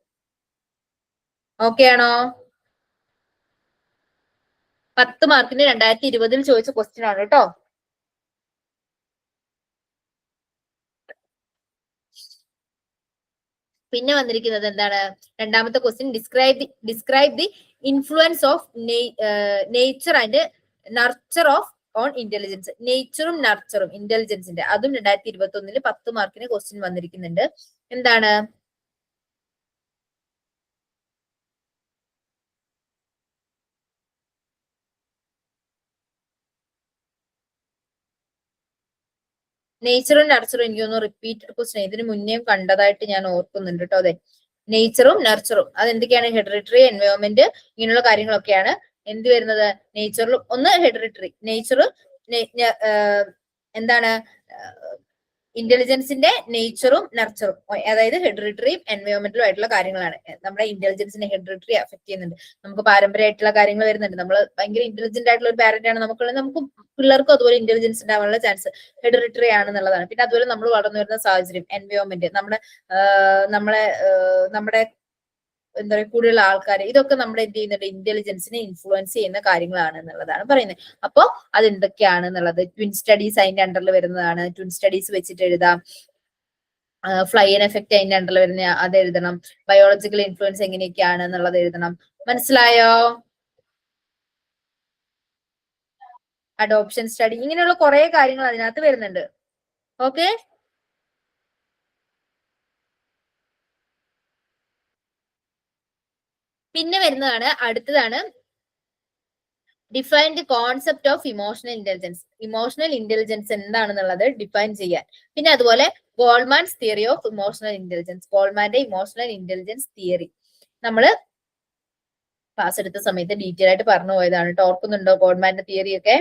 ഓക്കെ ആണോ? 10 മാർക്കിന് 2020 ചോദിച്ച ക്വസ്റ്റ്യൻ ആണ് കേട്ടോ. പിന്നെ വന്നിരിക്കുന്നത് എന്താണ്? രണ്ടാമത്തെ question, describe the influence of nature and nurture of on intelligence. നേച്ചറും നർച്ചറും ഇന്റലിജൻസിന്റെ, അതും 2021 10 മാർക്കിന് ക്വസ്റ്റ്യൻ വന്നിരിക്കുന്നുണ്ട്. എന്താണ്? നേച്ചറും നർച്ചറും എനിക്കൊന്ന് റിപ്പീറ്റഡ് ക്വസ്റ്റ്യൻ ഇതിന് മുന്നേയും കണ്ടതായിട്ട് ഞാൻ ഓർക്കുന്നുണ്ട് കേട്ടോ. അതെ, നേച്ചറും നർച്ചറും അതെന്തൊക്കെയാണ്? ഹെറിഡിറ്ററി, എൻവയോൺമെന്റ്, ഇങ്ങനെയുള്ള കാര്യങ്ങളൊക്കെയാണ് എന്ത് വരുന്നത്? നേച്ചറിലും. ഒന്ന് ഹെറിഡിറ്ററി, നേച്ചർ എന്താണ്? ഇന്റലിജൻസിന്റെ നേച്ചറും നർച്ചറും, അതായത് ഹെറിഡിറ്ററിയും എൻവയോൺമെന്റലും ആയിട്ടുള്ള കാര്യങ്ങളാണ് നമ്മുടെ ഇന്റലിജൻസിനെ ഹെറിഡിറ്ററി അഫക്ട് ചെയ്യുന്നുണ്ട്. നമുക്ക് പാരമ്പര്യമായിട്ടുള്ള കാര്യങ്ങൾ വരുന്നുണ്ട്. നമ്മൾ ഭയങ്കര ഇന്റലിജന്റ് ആയിട്ടുള്ള ഒരു പാരന്റ് ആണ് നമുക്ക് പിള്ളേർക്കും അതുപോലെ ഇന്റലിജൻസ് ഉണ്ടാവാനുള്ള ചാൻസ് ഹെറിഡിറ്ററി ആണെന്നുള്ളതാണ്. പിന്നെ അതുപോലെ നമ്മൾ വളർന്നു വരുന്ന സാഹചര്യം, എൻവയോൺമെന്റ്, നമ്മുടെ എന്താ പറയുക, കൂടുതലുള്ള ആൾക്കാർ, ഇതൊക്കെ നമ്മുടെ എന്ത് ചെയ്യുന്നുണ്ട്? ഇന്റലിജൻസിനെ ഇൻഫ്ലുവൻസ് ചെയ്യുന്ന കാര്യങ്ങളാണ് എന്നുള്ളതാണ് പറയുന്നത്. അപ്പോ അതെന്തൊക്കെയാണ് എന്നുള്ളത് ട്വിൻ സ്റ്റഡീസ് അതിന്റെ അണ്ടറിൽ വരുന്നതാണ്. ട്വിൻ സ്റ്റഡീസ് വെച്ചിട്ട് എഴുതാം. ഫ്ലൈൻ എഫക്ട് അതിന്റെ അണ്ടറിൽ വരുന്ന അത് എഴുതണം. ബയോളജിക്കൽ ഇൻഫ്ലുവൻസ് എങ്ങനെയൊക്കെയാണ് എന്നുള്ളത് എഴുതണം. മനസ്സിലായോ? അഡോപ്ഷൻ സ്റ്റഡി, ഇങ്ങനെയുള്ള കുറെ കാര്യങ്ങൾ അതിനകത്ത് വരുന്നുണ്ട്. ഓക്കെ, പിന്നെ വരുന്നതാണ് അടുത്തതാണ് define the concept of emotional intelligence. Emotional intelligence എന്താണെന്നുള്ളത് ഡിഫൈൻ ചെയ്യാൻ. പിന്നെ അതുപോലെ Goleman's theory of emotional intelligence, ഗോൾമാന്റെ ഇമോഷണൽ ഇന്റലിജൻസ് തിയറി നമ്മള് ക്ലാസ് എടുത്ത സമയത്ത് ഡീറ്റെയിൽ ആയിട്ട് പറഞ്ഞു പോയതാണ് കേട്ടോ. ഓർക്കുന്നുണ്ടോ ഗോൾമാന്റെ തിയറി ഒക്കെ?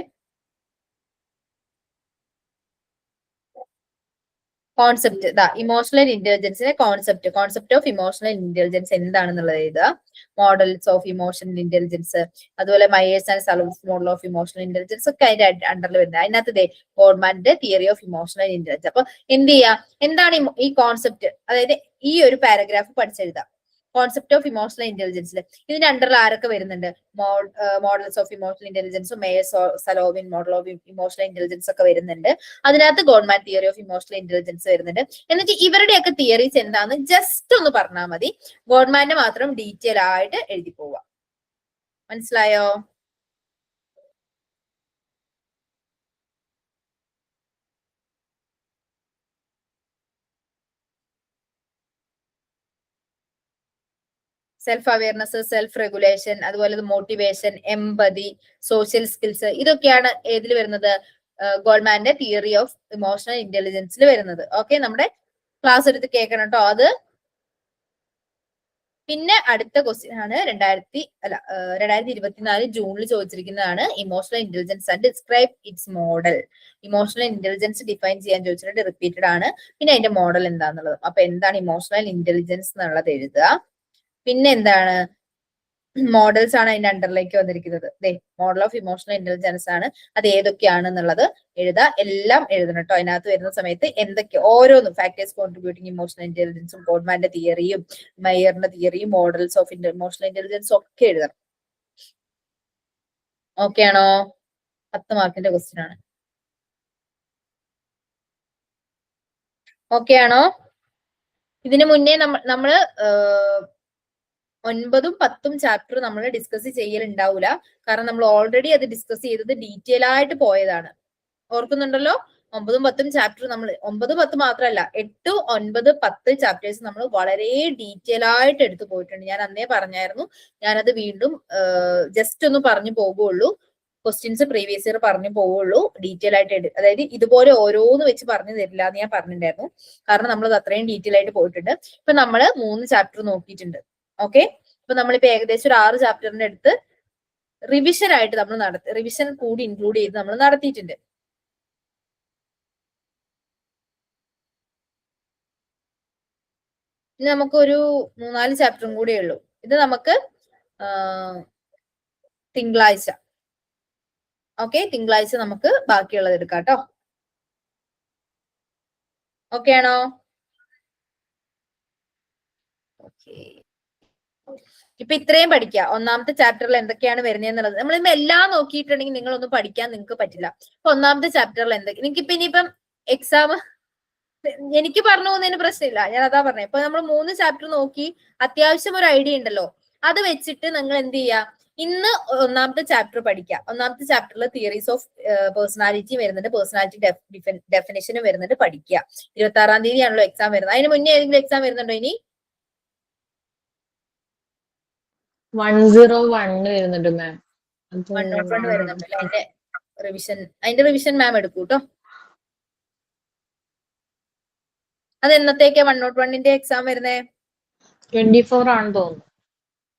കോൺസെപ്റ്റ് ഇമോഷണൽ ഇന്റലിജൻസിന്റെ കോൺസെപ്റ്റ് ഓഫ് ഇമോഷണൽ ഇന്റലിജൻസ് എന്താണെന്നുള്ളത് എഴുതുക. മോഡൽസ് ഓഫ് ഇമോഷണൽ ഇന്റലിജൻസ്, അതുപോലെ Mayer's and Salovey's model of emotional intelligence ഒക്കെ അതിന്റെ അണ്ടറിൽ വരുന്നത്. അതിനകത്ത് ഗോൾമാന്റെ തിയറി ഓഫ് ഇമോഷണൽ ഇന്റലിജൻസ്. അപ്പൊ എന്ത് ചെയ്യാം? എന്താണ് ഈ കോൺസെപ്റ്റ്? അതായത് ഈ ഒരു പാരഗ്രാഫ് പഠിച്ചെഴുതാം. കോൺസെപ്റ്റ് ഓഫ് ഇമോഷണൽ ഇന്റലിജൻസിൽ ഇതിന്റെ അണ്ടറിൽ ആരൊക്കെ വരുന്നുണ്ട്? മോഡൽസ് ഓഫ് ഇമോഷണൽ ഇന്റലിജൻസും Mayer's Salovey model of emotional intelligence ഒക്കെ വരുന്നുണ്ട്. അതിനകത്ത് Goleman theory of emotional intelligence വരുന്നുണ്ട്. എന്നിട്ട് ഇവരുടെയൊക്കെ തിയറീസ് എന്താന്ന് ജസ്റ്റ് ഒന്ന് പറഞ്ഞാൽ മതി. ഗോൾമാന്റെ മാത്രം ഡീറ്റെയിൽ ആയിട്ട് എഴുതി പോവാം. മനസ്സിലായോ? സെൽഫ് അവയർനെസ്, സെൽഫ് റെഗുലേഷൻ, അതുപോലെ മോട്ടിവേഷൻ, എംപതി, സോഷ്യൽ സ്കിൽസ്, ഇതൊക്കെയാണ് ഏതിൽ വരുന്നത്? ഗോൾമാന്റെ തിയറി ഓഫ് ഇമോഷണൽ ഇന്റലിജൻസിൽ വരുന്നത്. ഓക്കെ, നമ്മുടെ ക്ലാസ് എടുത്ത് കേൾക്കണം കേട്ടോ അത്. പിന്നെ അടുത്ത ക്വസ്റ്റ്യൻ ആണ് 2024 ജൂണിൽ ചോദിച്ചിരിക്കുന്നതാണ് emotional intelligence and describe its model. Emotional intelligence define ചെയ്യാൻ ചോദിച്ചിട്ടുണ്ട്, റിപ്പീറ്റഡ് ആണ്. പിന്നെ അതിന്റെ മോഡൽ എന്താന്നുള്ളത്. അപ്പൊ എന്താണ് ഇമോഷണൽ ഇന്റലിജൻസ് എന്നുള്ളത് എഴുതുക. പിന്നെ എന്താണ്? മോഡൽസ് ആണ് അതിന്റെ അണ്ടറിലേക്ക് വന്നിരിക്കുന്നത്. മോഡൽ ഓഫ് ഇമോഷണൽ ഇന്റലിജൻസ് ആണ്. അത് ഏതൊക്കെയാണെന്നുള്ളത് എഴുതുക. എല്ലാം എഴുതണം കേട്ടോ. അതിനകത്ത് വരുന്ന സമയത്ത് എന്തൊക്കെ ഓരോന്നും ഫാക്ടേഴ്സ് കോൺട്രിബ്യൂട്ടിംഗ് ഇമോഷണൽ ഇന്റലിജൻസും ഗോൾമാന്റെ തിയറിയും മയറിന്റെ തിയറിയും മോഡൽസ് ഓഫ് ഇമോഷണൽ ഇന്റലിജൻസും ഒക്കെ എഴുതണം. ഓക്കെ ആണോ? 10 മാർക്കിന്റെ ക്വസ്റ്റ്യൻ ആണ്. ഓക്കെ ആണോ? ഇതിനു മുന്നേ നമ്മള് 9ഉം 10ഉം ചാപ്റ്റർ നമ്മൾ ഡിസ്കസ് ചെയ്യലുണ്ടാവില്ല. കാരണം നമ്മൾ ഓൾറെഡി അത് ഡിസ്കസ് ചെയ്തത് ഡീറ്റെയിൽ ആയിട്ട് പോയതാണ്. ഓർക്കുന്നുണ്ടല്ലോ? 9ഉം 10ഉം ചാപ്റ്റർ നമ്മൾ 9, 10 മാത്രമല്ല 8, 9, 10 ചാപ്റ്റേഴ്സ് നമ്മൾ വളരെ ഡീറ്റെയിൽ ആയിട്ട് എടുത്തു പോയിട്ടുണ്ട്. ഞാൻ അന്നേ പറഞ്ഞായിരുന്നു. ഞാനത് വീണ്ടും ജസ്റ്റ് ഒന്ന് പറഞ്ഞു പോകുള്ളൂ. ക്വസ്റ്റ്യൻസ് പ്രീവിയസ് ഇയർ പറഞ്ഞു പോവുള്ളൂ. ഡീറ്റെയിൽ ആയിട്ട് അതായത് ഇതുപോലെ ഓരോന്ന് വെച്ച് പറഞ്ഞു തരില്ല എന്ന് ഞാൻ പറഞ്ഞിട്ടുണ്ടായിരുന്നു. കാരണം നമ്മളത് അത്രയും ഡീറ്റെയിൽ ആയിട്ട് പോയിട്ടുണ്ട്. ഇപ്പൊ നമ്മള് 3 ചാപ്റ്റർ നോക്കിയിട്ടുണ്ട്. ഓക്കെ, ഇപ്പൊ നമ്മളിപ്പോ ഏകദേശം ഒരു 6 ചാപ്റ്ററിന്റെ അടുത്ത് റിവിഷൻ ആയിട്ട് നമ്മൾ റിവിഷൻ കൂടി ഇൻക്ലൂഡ് ചെയ്ത് നമ്മൾ നടത്തിയിട്ടുണ്ട്. ഇനി നമുക്കൊരു 3-4 ചാപ്റ്ററും കൂടിയേ ഉള്ളൂ. ഇത് നമുക്ക് തിങ്കളാഴ്ച, ഓക്കെ, തിങ്കളാഴ്ച നമുക്ക് ബാക്കിയുള്ളത് എടുക്കാം കേട്ടോ. ഓക്കെ ആണോ? ഓക്കെ, ഇപ്പൊ ഇത്രയും പഠിക്കുക. ഒന്നാമത്തെ ചാപ്റ്ററിൽ എന്തൊക്കെയാണ് വരുന്നതെന്നുള്ളത് നമ്മളിപ്പോ എല്ലാം നോക്കിയിട്ടുണ്ടെങ്കിൽ നിങ്ങളൊന്നും പഠിക്കാൻ നിങ്ങൾക്ക് പറ്റില്ല. ഇപ്പൊ ഒന്നാമത്തെ ചാപ്റ്ററിൽ എന്തൊക്കെ നിങ്ങൾക്ക് ഇപ്പൊ ഇനിയിപ്പം എക്സാം എനിക്ക് പറഞ്ഞു പോകുന്നതിന് പ്രശ്നമില്ല. ഞാൻ അതാ പറഞ്ഞത്. ഇപ്പൊ നമ്മൾ 3 ചാപ്റ്റർ നോക്കി അത്യാവശ്യം ഒരു ഐഡിയ ഉണ്ടല്ലോ, അത് വെച്ചിട്ട് നിങ്ങൾ എന്ത് ചെയ്യുക, ഇന്ന് ഒന്നാമത്തെ ചാപ്റ്റർ പഠിക്കുക. ഒന്നാമത്തെ ചാപ്റ്ററിൽ തിയറീസ് ഓഫ് പേഴ്സണാലിറ്റി വരുന്നുണ്ട്, പേഴ്സണാലിറ്റി ഡെഫിനേഷനും വരുന്നുണ്ട്, പഠിക്കുക. 26-ാം തീയതിയാണല്ലോ എക്സാം വരുന്നത്. അതിന് മുന്നേ ഏതെങ്കിലും എക്സാം വരുന്നുണ്ടോ ഇനി? 101 വരുന്നുണ്ട് മാം. 101 വരുന്നുണ്ട്. അതിന്റെ റിവിഷൻ മാം എടുക്കൂ കേട്ടോ. അത് എന്നത്തേക്കാ 101ന്റെ എക്സാം വരുന്നേ? 24 ആണ് തോന്നുന്നു.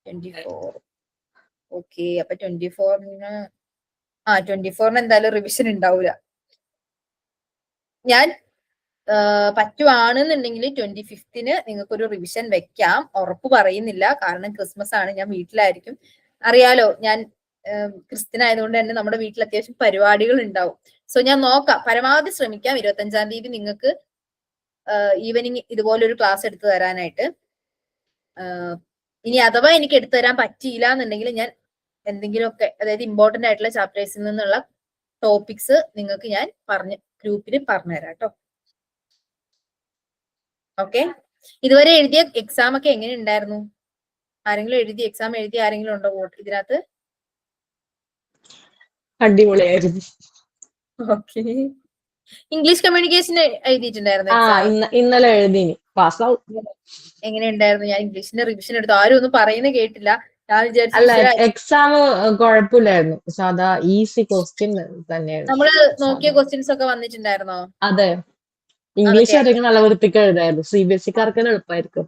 24. ഓക്കെ, അപ്പൊ 24-ന് 24-ന് എന്തായാലും റിവിഷൻ ഉണ്ടാവൂല. ഞാൻ പറ്റുവാണെന്നുണ്ടെങ്കിൽ 25-ന് നിങ്ങൾക്കൊരു റിവിഷൻ വെക്കാം. ഉറപ്പ് പറയുന്നില്ല, കാരണം ക്രിസ്മസ് ആണ്, ഞാൻ വീട്ടിലായിരിക്കും. അറിയാലോ, ഞാൻ ക്രിസ്ത്യൻ ആയതുകൊണ്ട് തന്നെ നമ്മുടെ വീട്ടിൽ അത്യാവശ്യം പരിപാടികൾ ഉണ്ടാവും. സോ ഞാൻ നോക്കാം, പരമാവധി ശ്രമിക്കാം 25-ാം തീയതി നിങ്ങൾക്ക് ഈവനിങ് ഇതുപോലൊരു ക്ലാസ് എടുത്തു തരാനായിട്ട്. ഇനി അഥവാ എനിക്ക് എടുത്തു തരാൻ പറ്റിയില്ല എന്നുണ്ടെങ്കിൽ ഞാൻ എന്തെങ്കിലുമൊക്കെ, അതായത് ഇമ്പോർട്ടന്റ് ആയിട്ടുള്ള ചാപ്റ്റേഴ്സിൽ നിന്നുള്ള ടോപ്പിക്സ് നിങ്ങൾക്ക് ഞാൻ ഗ്രൂപ്പിൽ പറഞ്ഞുതരാം കേട്ടോ. ഓക്കെ, ഇതുവരെ എഴുതിയ എക്സാം ഒക്കെ എങ്ങനെ ഉണ്ടായിരുന്നു? ആരെങ്കിലും എക്സാം എഴുതിയ ആരെങ്കിലും ഉണ്ടോ ഇതിനകത്ത്? അടിപൊളിയായിരുന്നു. ഓക്കെ, ഇംഗ്ലീഷ് കമ്മ്യൂണിക്കേഷൻ എഴുതിയിട്ടുണ്ടായിരുന്നു എക്സാം? ഇന്നലെ എഴുതി, പാസ്സാവും. എങ്ങനെ ഉണ്ടായിരുന്നു? ഞാൻ ഇംഗ്ലീഷിന്റെ റിവിഷൻ എടുത്തു, ആരും ഒന്നും പറയുന്നത് കേട്ടില്ല. ഞാൻ അല്ല, വിചാരിച്ചു എക്സാം കുഴപ്പമില്ലായിരുന്നു, സാധാ ഈസി ക്വസ്റ്റ്യൻ തന്നെയായിരുന്നു. നമ്മള് നോക്കിയ ക്വസ്റ്റ്യൻസ് ഒക്കെ വന്നിട്ടുണ്ടായിരുന്നോ? അതെ, ഇംഗ്ലീഷ് ആയിരിക്കും നല്ല വൃത്തിക്ക് എഴുതായിരുന്നു. CBSE-ക്കാർക്ക് എളുപ്പമായിരിക്കും.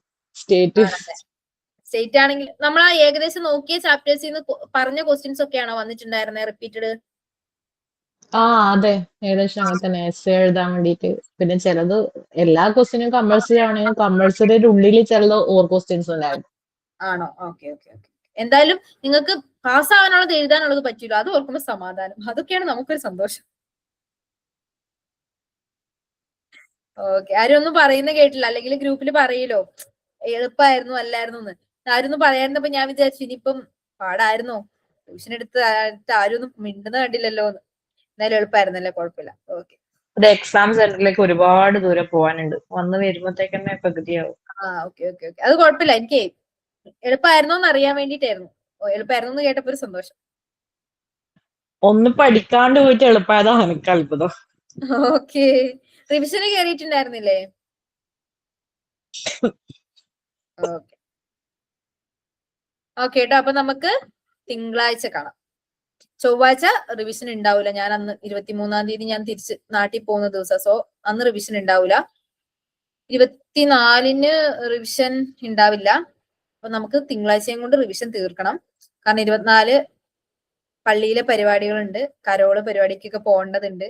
സ്റ്റേറ്റ് ആണെങ്കിൽ നമ്മൾ ആ ഏകദേശം നോക്കിയ ചാപ്റ്റേഴ്സിൽ നിന്ന് പറഞ്ഞ ക്വസ്റ്റ്യൻസ് ഒക്കെയാണോ വന്നിട്ടുണ്ടായിരുന്നത് റിപ്പീറ്റഡ്? അതെ, ഏകദേശം അങ്ങനെ തന്നെ. എസ്സേ എഴുതാൻ വേണ്ടിട്ട്. പിന്നെ ചിലത് എല്ലാ ക്വസ്റ്റ്യനും കമ്പൾസറി ആണെങ്കിൽ കമ്പൾസറിയുടെ ഉള്ളിൽ ചിലത് ഓർ ക്വസ്റ്റ്യൻസ് ഉണ്ടായിരുന്നു. ആണോ? Okay okay okay. എന്തായാലും നിങ്ങൾക്ക് പാസ് ആവാനുള്ളത് എഴുതാനുള്ളത് പറ്റില്ല, അത് ഓർക്കുമ്പോൾ സമാധാനം. അതൊക്കെയാണ് നമുക്കൊരു സന്തോഷം. ഓക്കെ, ആരും ഒന്നും പറയുന്ന കേട്ടില്ല, അല്ലെങ്കിൽ ഗ്രൂപ്പിൽ പറയലോ എളുപ്പമായിരുന്നു അല്ലായിരുന്നു എന്ന്. ആരും ഒന്നും പറയായിരുന്നപ്പോ ഞാൻ വിചാരിച്ചു ഇനിയിപ്പം പാടായിരുന്നോ, ട്യൂഷൻ എടുത്ത് ആരും ഒന്നും മിണ്ടുന്ന കണ്ടില്ലല്ലോ എന്ന്. എന്തായാലും എളുപ്പമായിരുന്നല്ലേ, കുഴപ്പമില്ല. ഓക്കെ, എക്സാം സെന്ററിലേക്ക് ഒരുപാട് ദൂരം പോകാനുണ്ട്, വന്ന് വരുമ്പോഴത്തേക്കന്നെ പകുതിയാവും. ഓക്കെ ഓക്കെ ഓക്കെ, അത് കുഴപ്പമില്ല. എനിക്ക് എളുപ്പമായിരുന്നോ എന്ന് അറിയാൻ വേണ്ടിട്ടായിരുന്നു. എളുപ്പമായിരുന്നു എന്ന് കേട്ടപ്പോ ഒരു സന്തോഷം. ഒന്ന് പഠിക്കാണ്ട് പോയിട്ട് എളുപ്പമായതാ എനിക്ക് അത്ഭുതം. ഓക്കെ, റിവിഷന് കയറിയിട്ടുണ്ടായിരുന്നില്ലേ? ഓക്കെ ഓക്കെ കേട്ടോ, അപ്പൊ നമുക്ക് തിങ്കളാഴ്ച കാണാം. ചൊവ്വാഴ്ച റിവിഷൻ ഉണ്ടാവില്ല. ഞാൻ അന്ന് 23-ാം തീയതി ഞാൻ തിരിച്ച് നാട്ടിൽ പോകുന്ന ദിവസം. സോ അന്ന് റിവിഷൻ ഉണ്ടാവില്ല. 24-ന് റിവിഷൻ ഉണ്ടാവില്ല. അപ്പൊ നമുക്ക് തിങ്കളാഴ്ചയും കൊണ്ട് റിവിഷൻ തീർക്കണം. കാരണം 24 പള്ളിയിലെ പരിപാടികളുണ്ട്, കരോള് പരിപാടിക്കൊക്കെ പോകേണ്ടതുണ്ട്.